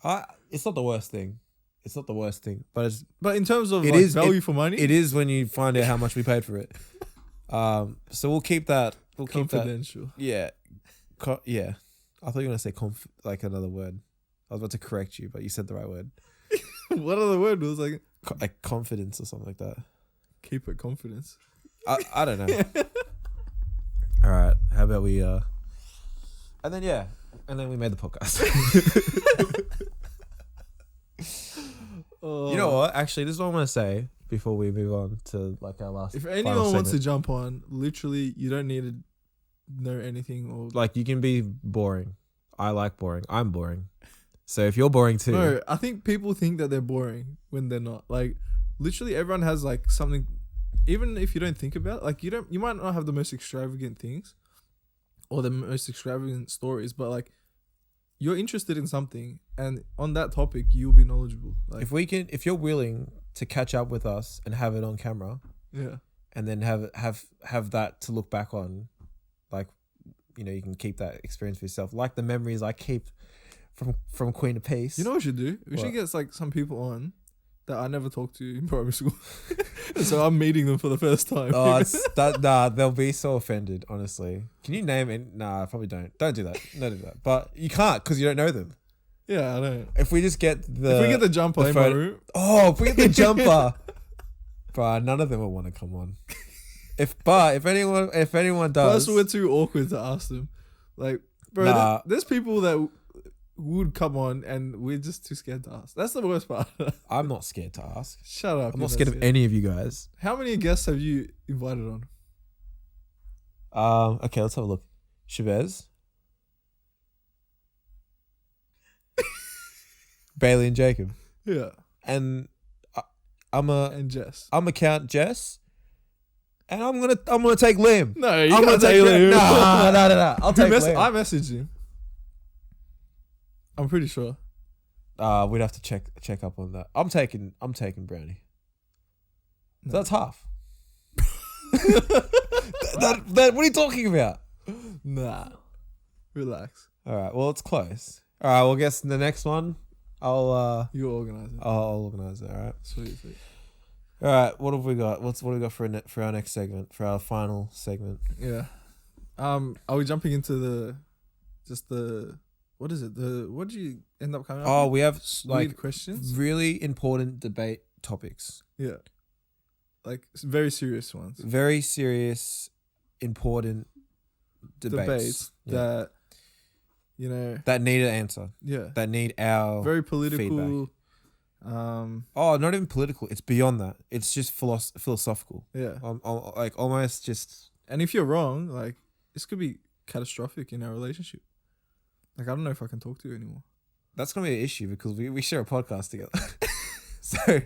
S1: It's not the worst thing. It's not the worst thing, but
S2: in terms of value for money,
S1: it is when you find out how much we paid for it. So we'll keep that.
S2: Confidential.
S1: Yeah. Yeah. I thought you were gonna say like another word. I was about to correct you, but you said the right word.
S2: What other word was like?
S1: Like confidence or something like that.
S2: Keep it confidence.
S1: I don't know. All right. How about we and then we made the podcast. You know what? Actually, this is what I'm gonna say before we move on to like our last.
S2: If anyone wants to jump on, literally, you don't need to know anything or
S1: like you can be boring. I like boring. I'm boring. So if you're boring too,
S2: no, I think people think that they're boring when they're not. Like, literally, everyone has like something. Even if you don't think about it, like you might not have the most extravagant things or the most extravagant stories, but like you're interested in something, and on that topic, you'll be knowledgeable. Like,
S1: if you're willing to catch up with us and have it on camera,
S2: yeah,
S1: and then have that to look back on, like, you know, you can keep that experience for yourself, like the memories I keep from Queen of Peace.
S2: You know what we should do? We should get like some people on that I never talked to in primary school, so I'm meeting them for the first time.
S1: They'll be so offended. Honestly, can you name it? Nah, I probably don't. Don't do that. Don't do that. But you can't because you don't know them.
S2: Yeah, I know.
S1: If we get the
S2: jumper in my room.
S1: Oh, if we get the jumper, bro, none of them will want to come on. If anyone does,
S2: plus we're too awkward to ask them. Like, bro, there's people that would come on and we're just too scared to ask. That's the worst part.
S1: I'm not scared to ask.
S2: Shut up.
S1: I'm not scared of any of you guys.
S2: How many guests have you invited on?
S1: Okay, let's have a look. Chavez, Bailey and Jacob.
S2: Yeah.
S1: And
S2: Jess.
S1: I'm gonna count Jess. And I'm gonna take Liam.
S2: No, you can't take Liam.
S1: No. I'll take Liam.
S2: I messaged him. I'm pretty sure.
S1: We'd have to check up on that. I'm taking Brownie. No. So that's half. What are you talking about?
S2: Nah. Relax.
S1: All right. Well, it's close. All right. Well, I guess the next one,
S2: you organize it.
S1: I'll organize it. All right.
S2: Sweet.
S1: All right. What have we got? What do we got for our next segment? For our final segment?
S2: Yeah. Are we jumping into what is it? What did you end up coming up with?
S1: Oh, we have like
S2: questions,
S1: really important debate topics.
S2: Yeah, like very serious ones.
S1: Very serious, important debates
S2: that
S1: that need an answer.
S2: Yeah,
S1: that need our
S2: very political.
S1: Feedback. Not even political. It's beyond that. It's just philosophical.
S2: Yeah,
S1: like almost just.
S2: And if you're wrong, like this could be catastrophic in our relationship. Like, I don't know if I can talk to you anymore.
S1: That's going to be an issue because we share a podcast together. So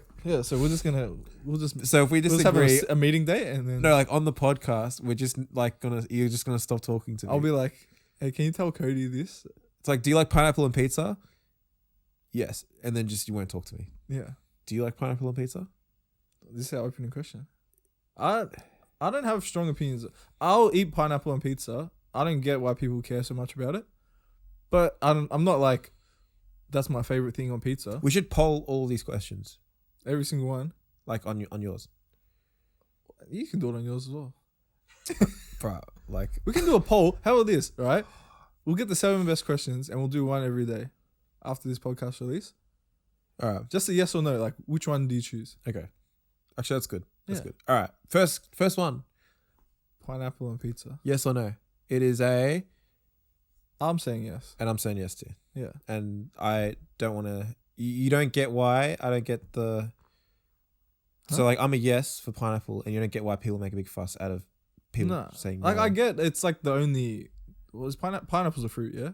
S1: if we disagree,
S2: have a meeting date and then...
S1: No, like on the podcast, we're just like you're just going to stop talking to me.
S2: I'll be like, hey, can you tell Kodi this?
S1: It's like, do you like pineapple and pizza? Yes. And then just you won't talk to me.
S2: Yeah.
S1: Do you like pineapple and pizza?
S2: This is our opening question. I don't have strong opinions. I'll eat pineapple and pizza. I don't get why people care so much about it. But I'm not like, that's my favorite thing on pizza.
S1: We should poll all these questions.
S2: Every single one.
S1: Like on yours.
S2: You can do it on yours as well.
S1: Bro, like.
S2: We can do a poll. How about this, right? We'll get the 7 best questions and we'll do one every day after this podcast release.
S1: All right.
S2: Just a yes or no. Like, which one do you choose?
S1: Okay. Actually, that's good. That's good. All right. First one.
S2: Pineapple and pizza.
S1: Yes or no? It is a...
S2: I'm saying yes.
S1: And I'm saying yes too.
S2: Yeah.
S1: And I don't want to... You don't get why I don't get the... Huh? So, like, I'm a yes for pineapple, and you don't get why people make a big fuss out of people saying no.
S2: Like, I get it's like the only... Was pineapple's a fruit, yeah?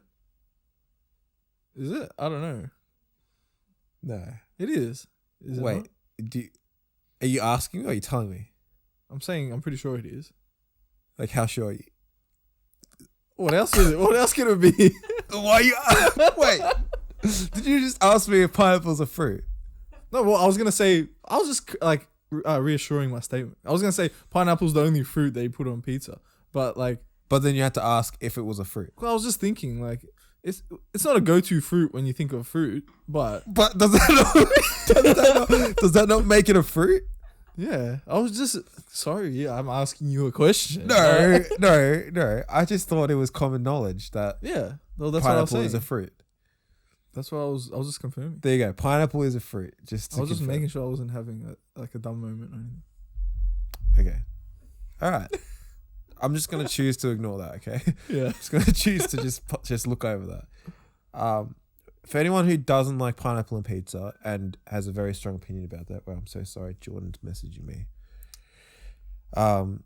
S2: Is it? I don't know.
S1: No.
S2: It is.
S1: Wait. Are you asking me or are you telling me?
S2: I'm saying I'm pretty sure it is.
S1: Like, how sure are you?
S2: What else is it? What else can it be?
S1: Why are you... Wait. Did you just ask me if pineapple's a fruit?
S2: No, well, I was just like reassuring my statement. I was going to say pineapple's the only fruit they put on pizza. But like...
S1: But then you had to ask if it was a fruit.
S2: Well, I was just thinking like... It's not a go-to fruit when you think of fruit, but...
S1: But does that not make it a fruit?
S2: Yeah, I was just... Sorry, I'm asking you a question.
S1: No. I just thought it was common knowledge that
S2: well, that's
S1: pineapple
S2: what I was saying.
S1: is a fruit.
S2: That's what I was just confirming.
S1: There you go. Pineapple is a fruit.
S2: I was just making sure I wasn't having a dumb moment or anything.
S1: Okay. All right. I'm just gonna choose to ignore that. Okay.
S2: Yeah.
S1: I'm just gonna choose to just look over that. For anyone who doesn't like pineapple on pizza and has a very strong opinion about that, well, I'm so sorry. Jordan's messaging me. I'm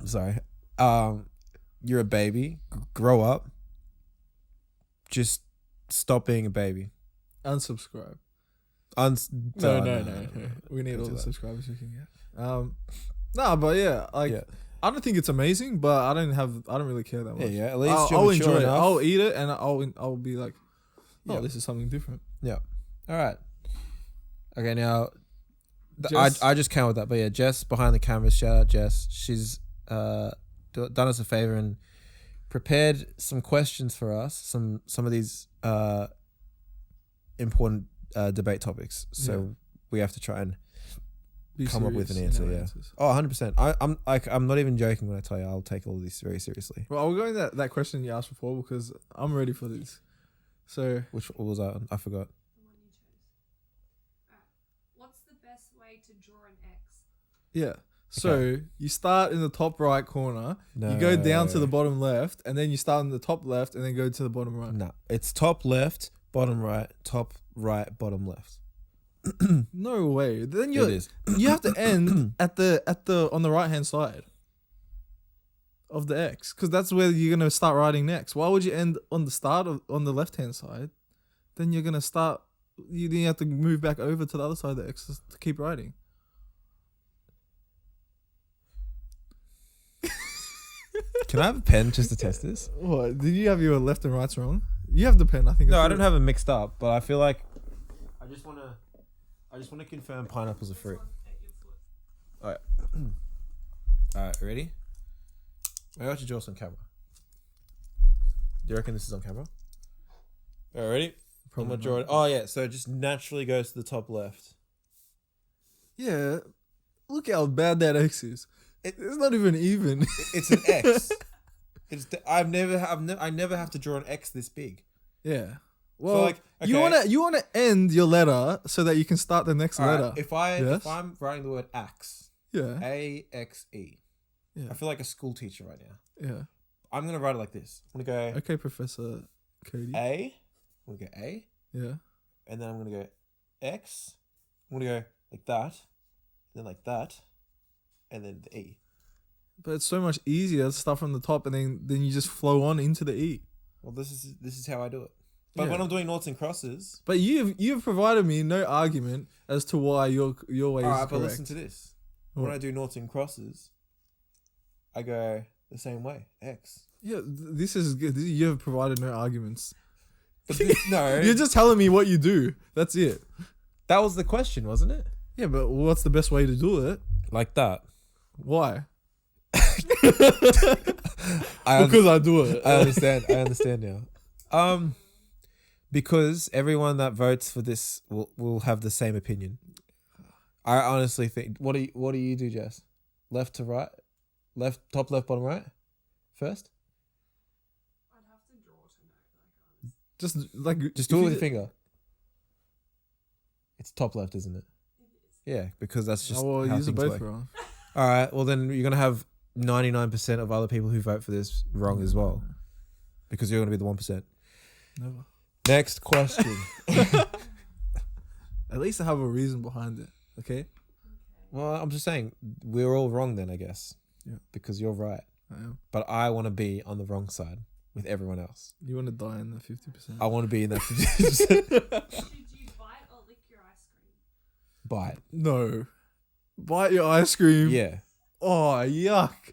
S1: sorry. You're a baby. Grow up. Just stop being a baby.
S2: Unsubscribe.
S1: No.
S2: We need all the subscribers we can get. No, but yeah, I don't think it's amazing, but I don't really care that much.
S1: Yeah. At least
S2: I'll enjoy it. I'll eat it, and I'll be like, this is something different.
S1: Yeah. All right. Okay, now I just came with that, but yeah, Jess behind the cameras. Shout out Jess. She's done us a favor and prepared some questions for us. Some of these important debate topics. So we have to try and come up with an answer. Yeah. Answers. Oh, 100%. I'm not even joking when I tell you I'll take all of this very seriously.
S2: Well, I'll go in that question you asked before because I'm ready for this. So
S1: what was that? I forgot.
S3: The one you chose. What's the best way to draw an X?
S2: Yeah. So you start in the top right corner, you go down to the bottom left, and then you start in the top left and then go to the bottom right.
S1: No, it's top left, bottom right, top right, bottom left.
S2: No way. Then you have to end at the on the right hand side of the X, because that's where you're gonna start writing next. Why would you end on the start on the left hand side? Then you're gonna start. You have to move back over to the other side of the X to keep writing.
S1: Can I have a pen just to test this?
S2: What? Did you have your left and rights wrong? You have the pen, I think.
S1: No, I don't have it mixed up, but I feel like I just want to confirm pineapple's a fruit. Alright. Alright, ready? Maybe I should draw this on camera. Do you reckon this is on camera? Alright, ready? I'm gonna draw it. Oh yeah, so it just naturally goes to the top left.
S2: Yeah. Look how bad that X is. It's not even even.
S1: It's an X. I never have to draw an X this big.
S2: Yeah. Well, so you wanna end your letter so that you can start the next letter.
S1: If I'm writing the word axe, A-X-E.
S2: Yeah.
S1: I feel like a school teacher right now.
S2: Yeah.
S1: I'm gonna write it like this. I'm gonna go.
S2: Okay, Professor Kodi.
S1: A. I'm gonna go A.
S2: Yeah.
S1: And then I'm gonna go X. I'm gonna go like that, then like that, and then the E.
S2: But it's so much easier to start from the top and then you just flow on into the E.
S1: Well, this is how I do it. But when I'm doing noughts and crosses.
S2: But you've provided me no argument as to why your way is correct.
S1: But listen to this. When I do noughts and crosses, I go the same way. X.
S2: Yeah, this is good. You have provided no arguments.
S1: But no.
S2: You're just telling me what you do. That's it.
S1: That was the question, wasn't it?
S2: Yeah, but what's the best way to do it?
S1: Like that.
S2: Why?
S1: Because
S2: I do it.
S1: I understand now. Because everyone that votes for this will have the same opinion. I honestly think. What do you do, Jess? Left to right, top left, bottom right, first.
S3: I'd have to draw to know.
S2: Just
S1: do it with your finger. It's top left, isn't it?
S3: It is.
S1: Yeah, because that's just.
S2: Oh, well,
S1: how
S2: use it
S1: things
S2: both
S1: work.
S2: wrong.
S1: All right. Well, then you're gonna have 99% of other people who vote for this wrong as well, because you're gonna be the 1%.
S2: Never.
S1: Next question.
S2: At least I have a reason behind it. Okay.
S1: Well, I'm just saying we're all wrong then, I guess.
S2: Yeah.
S1: Because you're right.
S2: I am.
S1: But I want to be on the wrong side with everyone else.
S2: You want to die in the 50%.
S1: I want to be in that 50%.
S3: Should you bite or lick your ice cream?
S1: Bite.
S2: No. Bite your ice cream.
S1: Yeah.
S2: Oh, yuck.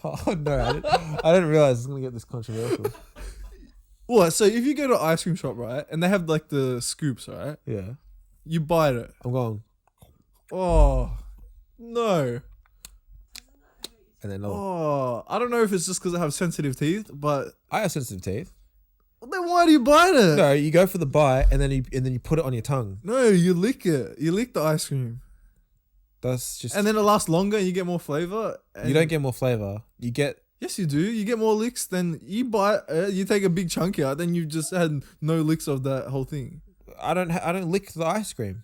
S1: Oh no, I didn't realize it's gonna get this controversial.
S2: What? So if you go to an ice cream shop, right, and they have like the scoops, right?
S1: Yeah.
S2: You bite it.
S1: I'm going.
S2: Oh, no.
S1: And then
S2: I don't know if it's just because I have sensitive teeth, but
S1: I have sensitive teeth.
S2: well, then why do you bite it?
S1: No, you go for the bite and then you put it on your tongue.
S2: No, you lick it. You lick the ice cream.
S1: That's just.
S2: And then it lasts longer and you get more flavor.
S1: You don't get more flavor. You get.
S2: Yes, you do. You get more licks. Then you bite it, you take a big chunk out, then you just had no licks of that whole thing.
S1: I don't lick the ice cream.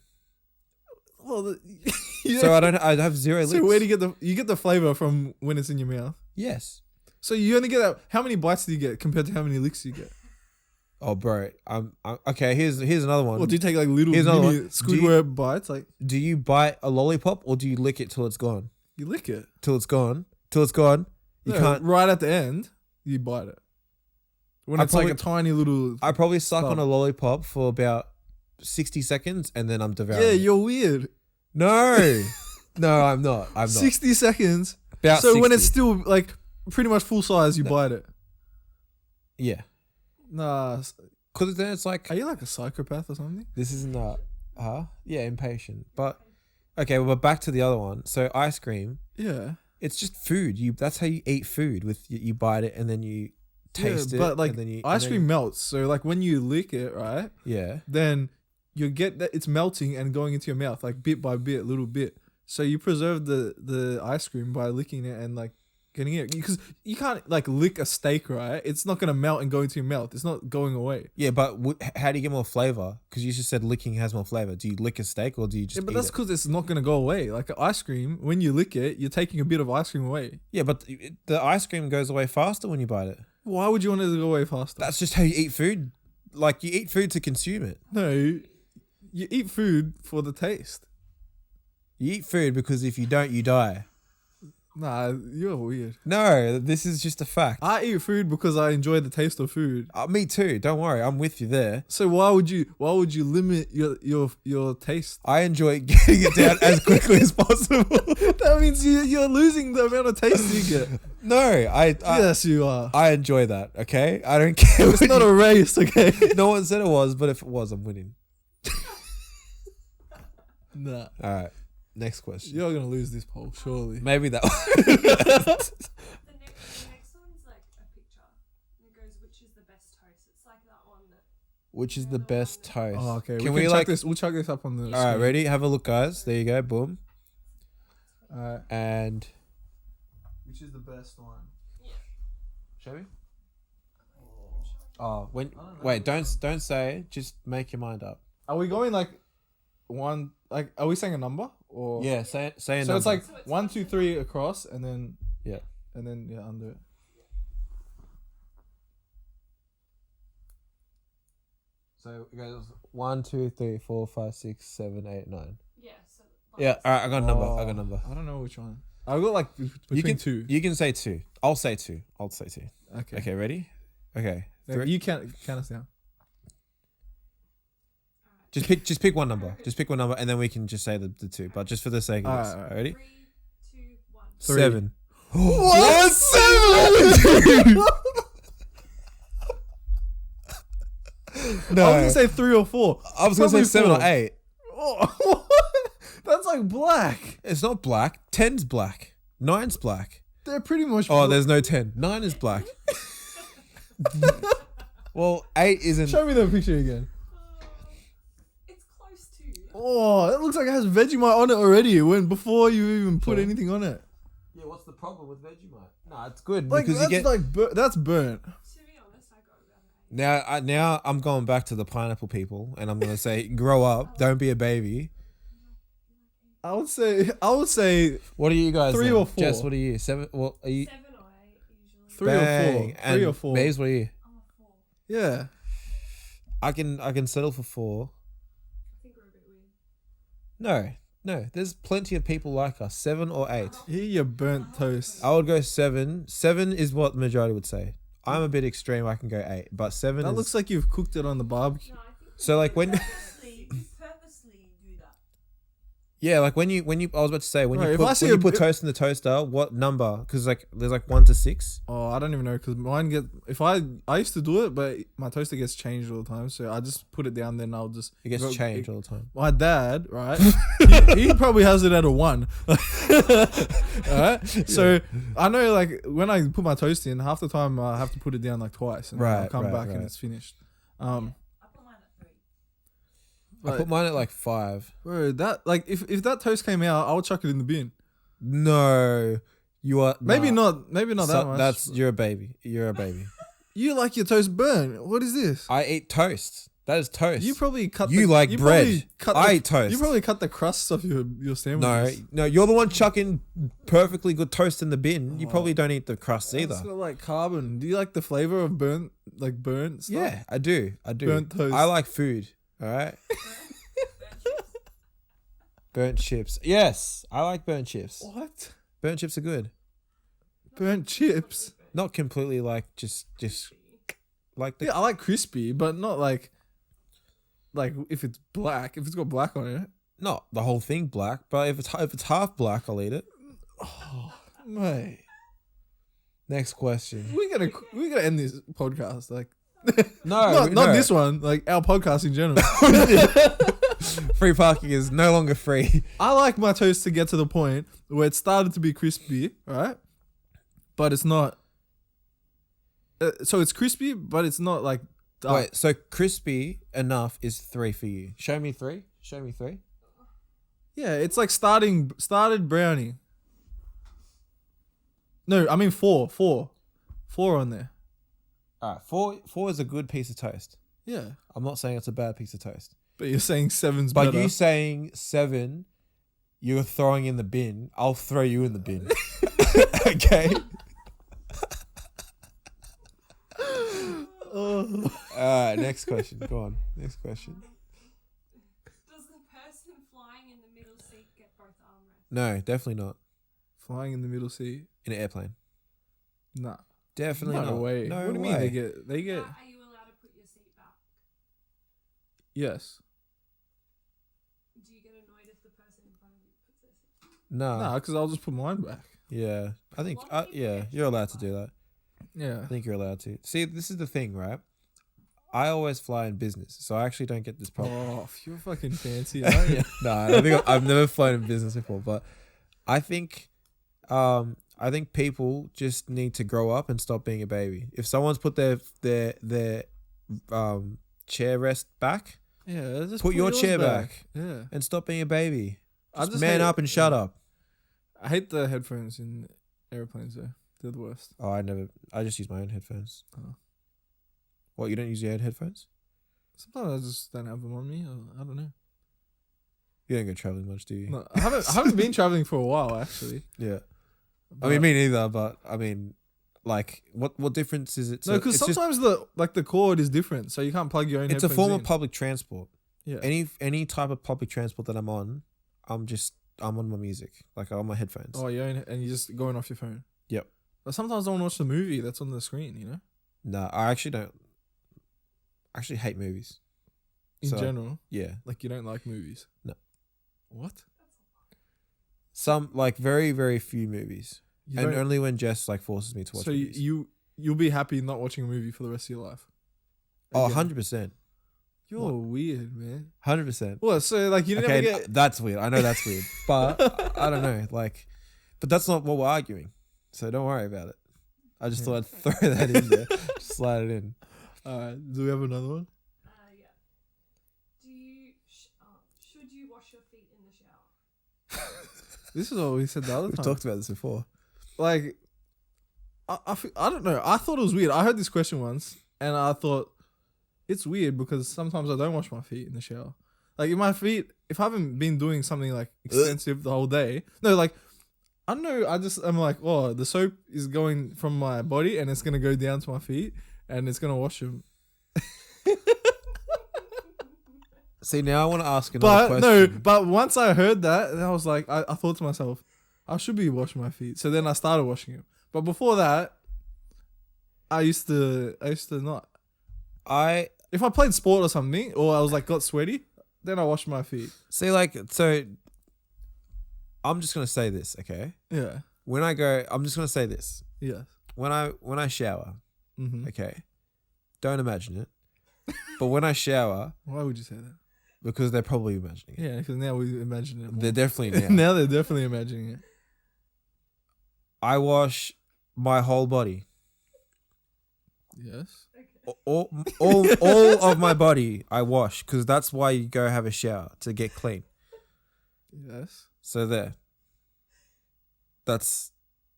S2: Well, Yeah.
S1: So I have 0 licks.
S2: So where do you get the flavor from when it's in your mouth?
S1: Yes.
S2: So you only get that. How many bites do you get compared to how many licks you get?
S1: Oh, bro. I'm okay. Here's another one.
S2: Or do you take like little
S1: Here's another
S2: mini
S1: one.
S2: Squidward bites? Like
S1: Do you bite a lollipop or do you lick it till it's gone?
S2: you lick it.
S1: Till it's gone. Till it's gone. You
S2: No,
S1: can't.
S2: right at the end. You bite it. When
S1: I
S2: it's like
S1: probably-
S2: a tiny little.
S1: I probably suck on
S2: Stop.
S1: a lollipop for about 60 seconds and then I'm devouring.
S2: Yeah,
S1: it.
S2: you're weird.
S1: No. No, I'm not. I'm not.
S2: 60 seconds.
S1: About
S2: So when
S1: 60.
S2: it's still like pretty much full size, you bite it.
S1: Yeah.
S2: Nah.
S1: Because then it's like,
S2: Are you like a psychopath or something?
S1: this isn't yeah, impatient. But, okay, well, but back to the other one. So ice cream,
S2: Yeah.
S1: it's just food. That's how you eat food. You bite it and then you taste it.
S2: But like
S1: and then
S2: ice cream melts. So like when you lick it, right?
S1: Yeah.
S2: Then you get that it's melting and going into your mouth like bit by bit, little bit. So you preserve the ice cream by licking it and like getting it, because you can't like lick a steak, right? It's not gonna melt and go into your mouth. It's not going away.
S1: Yeah, but how do you get more flavor? Because you just said licking has more flavor. Do you lick a steak or do you just
S2: Yeah, but
S1: eat
S2: that's
S1: it?
S2: because it's not gonna go away. Like ice cream, when you lick it, you're taking a bit of ice cream away.
S1: Yeah, but the ice cream goes away faster when you bite it.
S2: Why would you want it to go away faster?
S1: That's just how you eat food. Like, you eat food to consume it.
S2: No, you eat food for the taste.
S1: You eat food because if you don't, you die.
S2: Nah, you're weird.
S1: No, this is just a fact.
S2: I eat food because I enjoy the taste of food.
S1: Me too. Don't worry, I'm with you there.
S2: So why would you limit your taste?
S1: I enjoy getting it down as quickly as possible.
S2: That means you're losing the amount of taste you get.
S1: No, I
S2: Yes, you are.
S1: I enjoy that. Okay, I don't care.
S2: It's not a race, okay?
S1: No one said it was, but if it was, I'm winning.
S2: Nah,
S1: All right, next question.
S2: you're gonna lose this poll, surely.
S1: Maybe that.
S3: The next one's like a picture. And it goes, which is the best toast? It's like that one that.
S1: Which is the best toast?
S2: Oh, okay.
S1: Can
S2: we
S1: we
S2: check
S1: like?
S2: this? We'll check this up on the.
S1: All right, ready? Have a look, guys. There you go. Boom.
S2: Alright.
S1: And
S2: Which is the best one?
S1: show me. Oh, wait, don't say. Just make your mind up.
S2: Are we going like one? Like, are we saying a number or?
S1: Yeah, say a
S2: So
S1: number.
S2: it's like 1, 2, 3 across, and then
S1: Yeah.
S2: under it.
S1: So it goes 1, 2, 3, 4, 5, 6, 7, 8, 9.
S3: Yeah. So.
S1: Yeah, all right. I got a number. I got a
S2: Oh,
S1: number.
S2: I don't know which one. I got like between two.
S1: You can say 2. I'll say 2.
S2: Okay.
S1: Okay, ready? Okay.
S2: Like, you count us down.
S1: Just pick one number. Just pick one number, and then we can just say the 2. But just for the sake of this,
S2: Alright.
S1: ready?
S3: 3, 2, 1.
S1: 7.
S2: What?
S1: 7? No,
S2: I was gonna say 3 or 4.
S1: I was gonna say
S2: Probably
S1: 7 or
S2: 4.
S1: 8.
S2: Oh, that's like black.
S1: It's not black. 10's black. 9's black.
S2: They're pretty much.
S1: Oh, there's no 10. 9 is black. Well, 8 isn't.
S2: Show me the picture again.
S3: It's close to.
S2: Oh, it looks like it has Vegemite on it already. When before you even put
S1: Sure.
S2: anything on it.
S1: Yeah, what's the problem with Vegemite? No, it's good
S2: Like
S1: because
S2: that's
S1: you get.
S2: like that's burnt.
S3: To be honest, I go about it.
S1: Now I'm going back to the pineapple people, and I'm gonna say, grow up, don't be a baby.
S2: I would say
S1: What are you guys?
S2: 3
S1: then?
S2: or 4.
S1: Jess, what are you? 7. What are you?
S3: 7 or 8 usually.
S2: 3 or 4.
S1: Bang.
S2: 3 or
S1: And
S2: 4.
S1: Babes, what are you?
S3: I'm a 4.
S2: Yeah.
S1: I can settle for 4.
S3: I think we're a bit weird.
S1: No. There's plenty of people like us. 7 or 8.
S2: Here you burnt toast.
S1: I would go 7. 7 is what the majority would say. I'm a bit extreme. I can go 8, but 7
S2: That
S1: is.
S2: looks like you've cooked it on the barbecue.
S3: No, I think
S1: So, like, when-
S4: purposely do that.
S1: Yeah, like when you. I was about to say when
S2: Right,
S1: you
S2: if I
S1: put,
S2: see
S1: when you
S2: a-
S1: put toast in the toaster, what number? Because like there's like 1 to 6.
S2: Oh, I don't even know because mine get. If I used to do it, but my toaster gets changed all the time, so I just put it down. Then I'll just.
S1: It gets changed all the time.
S2: My dad, right? he probably has it at a 1. Alright? So I know like when I put my toast in, half the time I have to put it down like twice and then I'll
S1: Right,
S2: come
S1: right,
S2: back and
S1: right.
S2: it's finished.
S4: I put mine at 3.
S1: I
S2: But-
S1: put mine at like 5.
S2: Bro, that like if that toast came out, I would chuck it in the bin.
S1: No, you are
S2: Maybe
S1: nah.
S2: not
S1: So
S2: that much.
S1: You're a baby. You're a baby.
S2: You like your toast burnt. What is this?
S1: I eat toast. That is toast.
S2: You probably cut.
S1: You like bread. I eat toast.
S2: You probably cut the crusts off your sandwiches.
S1: No, you're the one chucking perfectly good toast in the bin. You probably don't eat the crusts either.
S2: It's got like carbon. Do you like the flavor of burnt stuff?
S1: Yeah, I do.
S2: Burnt toast.
S1: I like food. All right. Burnt chips. Yes, I like burnt chips.
S2: What?
S1: Burnt chips are good.
S2: Burnt chips.
S1: Not completely like just like the.
S2: Yeah, I like crispy, but not like if it's black. If it's got black on it.
S1: Not the whole thing black, but if it's half black, I'll eat it.
S2: Oh, mate.
S1: Next question.
S2: We're gonna end this podcast like.
S1: No,
S2: not this one. Like our podcast in general.
S1: Free parking is no longer free.
S2: I like my toast to get to the point where it started to be crispy, right? But it's not. So it's crispy, but it's not like. Dark.
S1: Wait, so crispy enough is 3 for you. Show me 3.
S2: Yeah, it's like started brownie. No, I mean 4 on there.
S1: All right, 4 is a good piece of toast.
S2: Yeah,
S1: I'm not saying it's a bad piece of toast.
S2: but you're saying 7's better.
S1: But you saying 7, you're throwing in the bin. I'll throw you in the bin. Okay.
S2: Oh.
S1: Next question. Go on. Next question.
S3: Does the person flying in the middle seat get both armrests?
S1: No, definitely not.
S2: Flying in the middle seat?
S1: In an airplane.
S2: Nah.
S1: Definitely
S2: No
S1: not.
S2: way.
S1: No
S2: What do you mean
S1: way.
S2: they get
S3: Are you allowed to put your seat back?
S2: yes.
S3: Do you get annoyed if the person in front of you puts their seat back?
S1: No.
S2: Nah, because I'll just put mine back.
S1: Yeah. I think, yeah, you're allowed to do that.
S2: Yeah.
S1: I think you're allowed to. See, this is the thing, right? I always fly in business, so I actually don't get this problem.
S2: Oh, you're fucking fancy, aren't you?
S1: No, I don't think I've never flown in business before, but I think people just need to grow up and stop being a baby. If someone's put their chair rest back,
S2: Yeah, just
S1: put your
S2: yours
S1: chair back
S2: Yeah.
S1: and stop being a baby.
S2: I
S1: Just man
S2: hate-
S1: up and shut up.
S2: I hate the headphones in airplanes though. They're the worst.
S1: Oh, I just use my own headphones.
S2: Oh.
S1: What, you don't use your own headphones?
S2: Sometimes I just don't have them on me. Or, I don't know.
S1: You don't go traveling much, do you?
S2: No, I haven't been traveling for a while actually.
S1: Yeah. I
S2: But-
S1: mean, me neither, but I mean, like, what difference is it?
S2: no, because
S1: it's just-
S2: sometimes the cord is different, so you can't plug your own.
S1: it's a
S2: headphones
S1: form
S2: in.
S1: of public transport.
S2: Yeah.
S1: Any type of public transport that I'm on, I'm on my music, like I'm on my headphones.
S2: Oh, your own, and you're just going off your phone.
S1: Yep.
S2: But sometimes I want to watch the movie that's on the screen. You know,
S1: No, I actually don't. I actually hate movies.
S2: in
S1: So,
S2: general,
S1: Yeah.
S2: like you don't like movies.
S1: No.
S2: What?
S1: Some, like, very, very few movies.
S2: You
S1: And
S2: don't-
S1: only when Jess, like, forces me to watch
S2: so
S1: movies.
S2: you'll be happy not watching a movie for the rest of your life.
S1: Oh,
S2: Again.
S1: 100%.
S2: You're weird, man.
S1: 100%.
S2: Well, so like you
S1: Okay,
S2: never get.
S1: that's weird. I know that's weird. But I don't know. Like, but that's not what we're arguing. So don't worry about it. I just thought I'd throw that in there. Just slide it in.
S2: Do we have another one?
S3: Yeah. Do you should you wash your feet in the shower?
S2: This is what we said the other
S1: We've
S2: time.
S1: talked about this before.
S2: Like, I don't know. I thought it was weird. I heard this question once, and I thought it's weird because sometimes I don't wash my feet in the shower. Like, if I haven't been doing something like extensive the whole day, no, like, I don't know. I'm like, oh, the soap is going from my body and it's gonna go down to my feet and it's gonna wash them.
S1: See, now I want to ask another question.
S2: But once I heard that, then I was like, I thought to myself, I should be washing my feet. So then I started washing them. But before that, I used to not. If I played sport or something, or I was like got sweaty, then I washed my feet.
S1: See, like, so I'm just gonna say this, okay?
S2: Yeah.
S1: I'm just gonna say this.
S2: Yeah.
S1: When I shower,
S2: Mm-hmm.
S1: okay, don't imagine it. But when I shower,
S2: Why would you say that?
S1: because they're probably imagining it.
S2: Yeah, because now we imagine it. More.
S1: They're definitely now.
S2: Now they're definitely imagining it.
S1: I wash my whole body.
S2: Yes.
S1: All of my body I wash because that's why you go have a shower, to get clean.
S2: Yes.
S1: So there.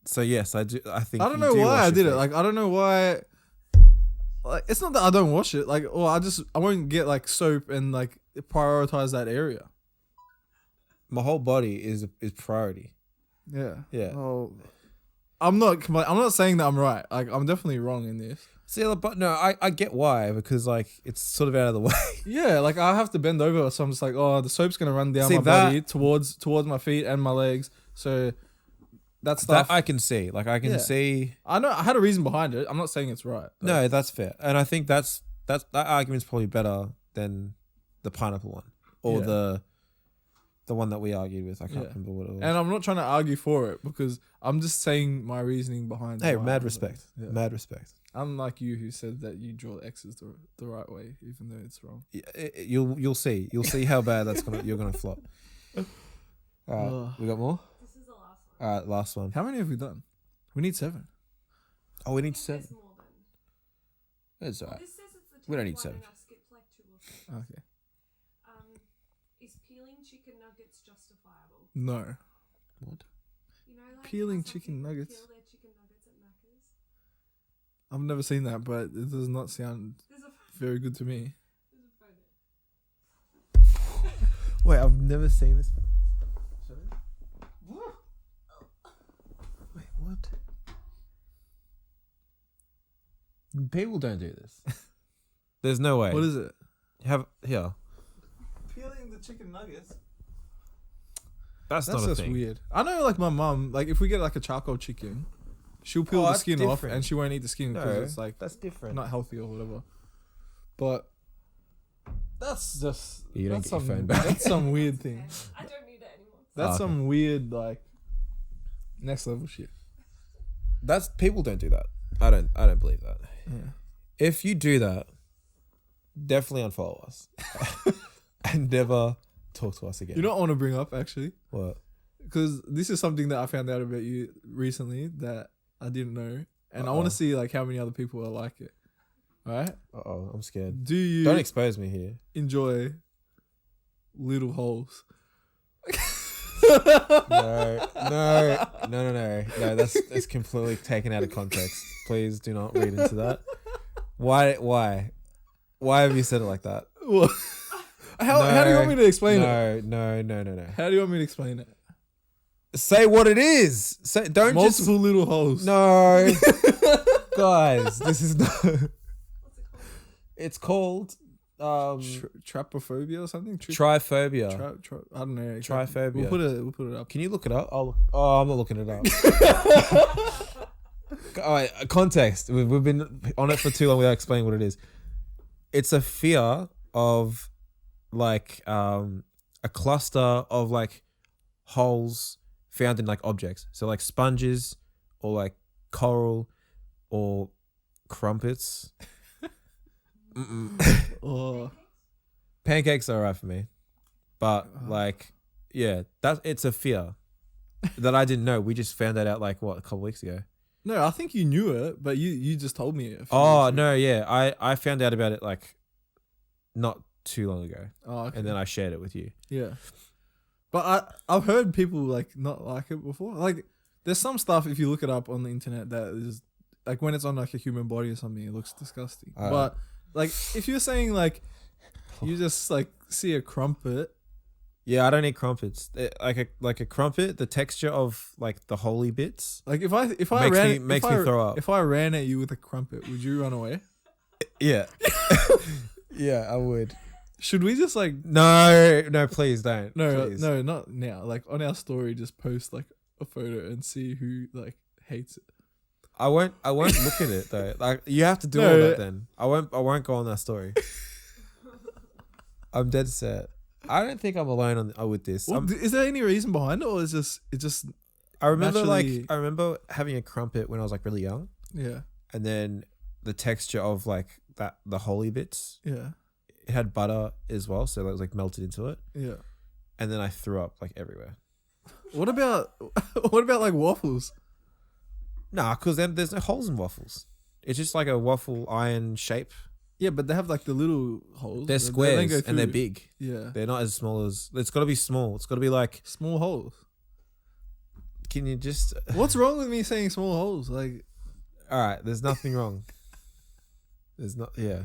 S1: So yes, I do. I think
S2: I don't
S1: you
S2: know
S1: do
S2: why
S1: wash
S2: I
S1: your
S2: did it.
S1: feet.
S2: Like, I don't know why. like it's not that I don't wash it. Like, or I won't get like soap and like prioritize that area.
S1: My whole body is priority.
S2: Yeah.
S1: Yeah.
S2: Oh, I'm not saying that I'm right. Like, I'm definitely wrong in this.
S1: See, but no, I get why, because like it's sort of out of the way.
S2: Yeah, like I have to bend over, so I'm just like, oh, the soap's gonna run down my body towards my feet and my legs. So that stuff
S1: that I can see. Like I can see.
S2: I know I had a reason behind it. I'm not saying it's right.
S1: No, that's fair, and I think that argument's probably better than the pineapple one or the one that we argued with. I can't remember what it was.
S2: And I'm not trying to argue for it because I'm just saying my reasoning behind it.
S1: Hey, mad respect. Yeah. Mad respect.
S2: Unlike you who said that you draw X's the right way, even though it's wrong.
S1: You'll see. You'll see how bad you're gonna flop. Alright, we got more?
S3: This is the last one.
S1: Alright, last one.
S2: How many have we done? We need 7.
S1: Oh, we need 7.
S3: There's more than.
S1: It's alright.
S3: This says it's the
S1: We don't
S3: top
S1: need
S3: one
S1: 7.
S3: and I've skipped like 2 or 3.
S2: Okay.
S3: Is peeling chicken nuggets justifiable?
S2: No.
S1: What?
S3: You know, like
S2: Peeling
S3: how some
S2: chicken
S3: people
S2: nuggets?
S3: Peel their chicken nuggets at Macca's.
S2: I've never seen that, but it does not sound
S3: There's a
S2: very good to me.
S3: photo.
S1: Wait, I've never seen this. Wait, what? People don't do this. There's no way.
S2: What is it?
S1: Have here.
S2: Peeling the chicken nuggets.
S1: That's not a
S2: just
S1: thing.
S2: weird. I know, like my mum, like if we get like a charcoal chicken, she'll peel the
S1: that's
S2: skin off
S1: different.
S2: and she won't eat the skin because
S1: No,
S2: it's like
S1: that's different.
S2: not healthy or whatever. But that's just
S1: You don't
S2: that's
S1: get your
S2: some
S1: phone back.
S2: that's some weird thing.
S3: I don't need it anymore.
S2: That's
S1: okay.
S2: some weird like next level shit.
S1: That's people don't do that. I don't believe that.
S2: Yeah.
S1: If you do that, definitely unfollow us and never talk to us again.
S2: You know what I want to bring up actually?
S1: What?
S2: Because this is something that I found out about you recently that I didn't know. And I want to see like how many other people are like it. Alright?
S1: Uh-oh, I'm scared.
S2: Do you
S1: Don't expose me here.
S2: enjoy little holes?
S1: No, that's completely taken out of context. Please do not read into that. Why have you said it like that?
S2: How do you want me to explain it?
S1: No.
S2: How do you want me to explain it?
S1: Say what it is.
S2: Multiple little holes.
S1: No. Guys, this is not.
S3: What's it called?
S1: It's called
S2: Trapophobia or something?
S1: triphobia.
S2: I don't know.
S1: Triphobia.
S2: We'll put it up.
S1: Can you look it up? I'm not looking it up. All right, context. We've been on it for too long without explaining what it is. It's a fear of like a cluster of like holes found in like objects. So like sponges or like coral or crumpets.
S2: Oh.
S1: Pancakes are alright for me, but like, yeah, it's a fear that I didn't know. We just found that out like a couple weeks ago.
S2: No, I think you knew it, but you just told me it.
S1: Oh no, yeah, I found out about it like not too long ago,
S2: okay.
S1: and then I shared it with you.
S2: Yeah, but I've heard people like not like it before. Like, there's some stuff if you look it up on the internet that is like when it's on like a human body or something, it looks disgusting. But like if you're saying like you just like see a crumpet.
S1: Yeah, I don't eat crumpets. Like a crumpet, the texture of like the holy bits.
S2: Like if I
S1: makes me throw up.
S2: If I ran at you with a crumpet, would you run away?
S1: Yeah. Yeah, I would.
S2: Should we just like
S1: No, please don't.
S2: No,
S1: please.
S2: no, not now. Like on our story, just post like a photo and see who like hates it.
S1: I won't look at it though. Like you have to do all that then. I won't go on that story. I'm dead set. I don't think I'm alone with this.
S2: Well, is there any reason behind it, or is it just?
S1: I remember
S2: naturally...
S1: I remember having a crumpet when I was like really young.
S2: Yeah.
S1: And then the texture of like the holy bits.
S2: Yeah.
S1: It had butter as well, so it was like melted into it.
S2: Yeah.
S1: And then I threw up like everywhere.
S2: What about like waffles?
S1: Nah, because then there's no holes in waffles. It's just like a waffle iron shape.
S2: Yeah, but they have like the little holes.
S1: They're squares and they're big.
S2: Yeah.
S1: They're not as small as... It's got to be small. It's got to be like...
S2: Small holes.
S1: Can you just...
S2: What's wrong with me saying small holes? Like...
S1: All right, there's nothing wrong. There's not. Yeah.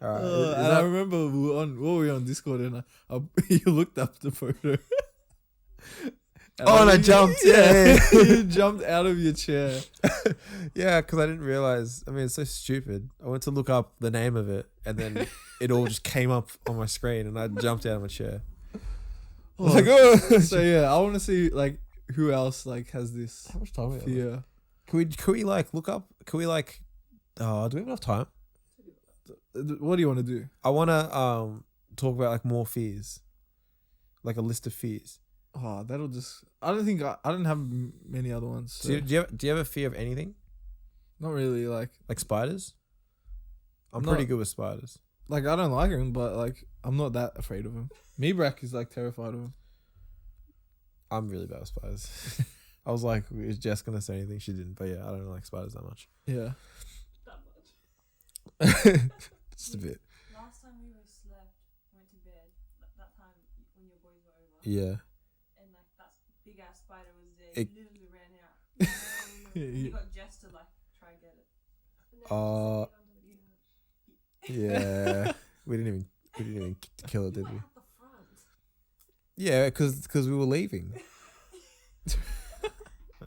S1: All right.
S2: And I remember we were on Discord and you looked up the photo. And
S1: I jumped. Yeah.
S2: You jumped out of your chair.
S1: Yeah, because I didn't realize. I mean, it's so stupid. I went to look up the name of it, and then it all just came up on my screen, and I jumped out of my chair. I was like, oh.
S2: So yeah, I want to see like who else like has this
S1: How much time?
S2: fear.
S1: Can we like look up? Can we like? Do we have enough time?
S2: What do you want to do?
S1: I want to talk about like more fears, like a list of fears.
S2: Oh, that'll just. I don't think I don't have many other ones. So.
S1: Do you have a fear of anything?
S2: Not really. Like
S1: spiders. I'm pretty good with spiders.
S2: Like I don't like them, but like I'm not that afraid of them. Mibrak is like terrified of them.
S1: I'm really bad with spiders. I was like, is Jess gonna say anything? She didn't, but yeah, I don't like spiders that much.
S2: Yeah.
S1: Just a bit.
S4: Last time we slept, went to bed. That time when your boys were over.
S1: Yeah.
S4: And like that big ass spider was there.
S1: It-
S4: He literally ran out. You got Jess to like try and get it.
S1: Yeah. We didn't even kill it, did we?
S3: At the front.
S1: Yeah, because we were leaving.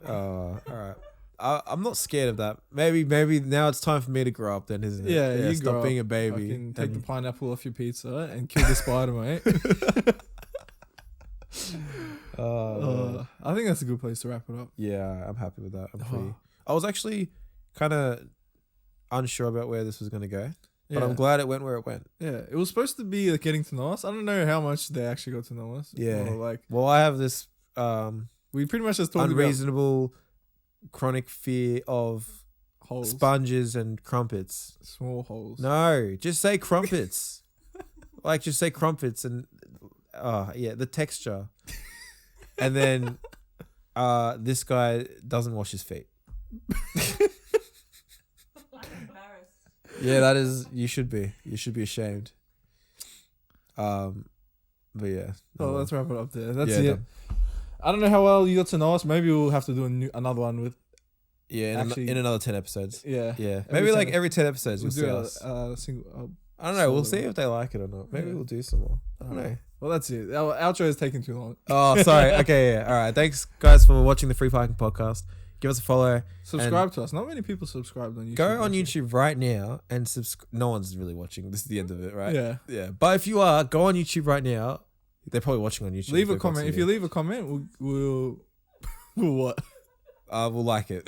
S1: All right. I'm not scared of that. Maybe now it's time for me to grow up then, isn't it?
S2: Yeah, you
S1: stop
S2: grow
S1: being
S2: up,
S1: a baby.
S2: Fucking take the
S1: and-
S2: pineapple off your pizza and kill the spider, mate. I think that's a good place to wrap it up.
S1: Yeah, I'm happy with that. I was actually kind of unsure about where this was going to go, but I'm glad it went where it went.
S2: Yeah, it was supposed to be like getting to know us. I don't know how much they actually got to know us.
S1: Yeah.
S2: Or, like
S1: Well, I have this
S2: we pretty much just talked
S1: unreasonable chronic fear of
S2: about holes,
S1: sponges and crumpets.
S2: small holes.
S1: No, just say crumpets. Like, just say crumpets and the texture. And then this guy doesn't wash his feet.
S4: I'm embarrassed.
S1: Yeah, that is. You should be ashamed. But yeah.
S2: Oh, let's wrap it up there. That's
S1: Yeah,
S2: it.
S1: done.
S2: I don't know how well you got to know us. Maybe we'll have to do another one with.
S1: Yeah, in another 10 episodes.
S2: Yeah.
S1: Yeah,
S2: Every
S1: maybe like
S2: 10
S1: every 10 episodes
S2: We'll
S1: you'll see
S2: do
S1: us.
S2: a single.
S1: I don't know. We'll
S2: solo
S1: see if they like it or not. Maybe
S2: Yeah.
S1: we'll do some more. I don't know.
S2: Well, that's it. Our outro is taking too long.
S1: Oh, sorry. Okay, yeah. All right. Thanks, guys, for watching the Free Parking Podcast. Give us a follow.
S2: Subscribe to us. Not many people subscribe on YouTube.
S1: Go on
S2: actually.
S1: YouTube right now and subscribe. No one's really watching. This is the end of it, right?
S2: Yeah.
S1: Yeah. But if you are, go on YouTube right now. They're probably watching on YouTube.
S2: Leave a
S1: They've got
S2: comment. If
S1: TV.
S2: you leave a comment, we'll what?
S1: We'll like it.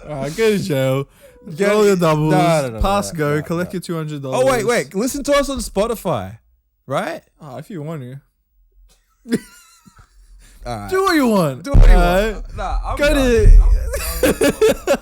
S2: Alright, go to jail. Get all your doubles. Pass go. Collect your $200.
S1: Oh, wait. Listen to us on Spotify, right?
S2: If you want to.
S1: All right.
S2: Do what you want.
S1: Do what you
S2: Alright?
S1: want. Nah, I'm
S2: Go
S1: done.
S2: to.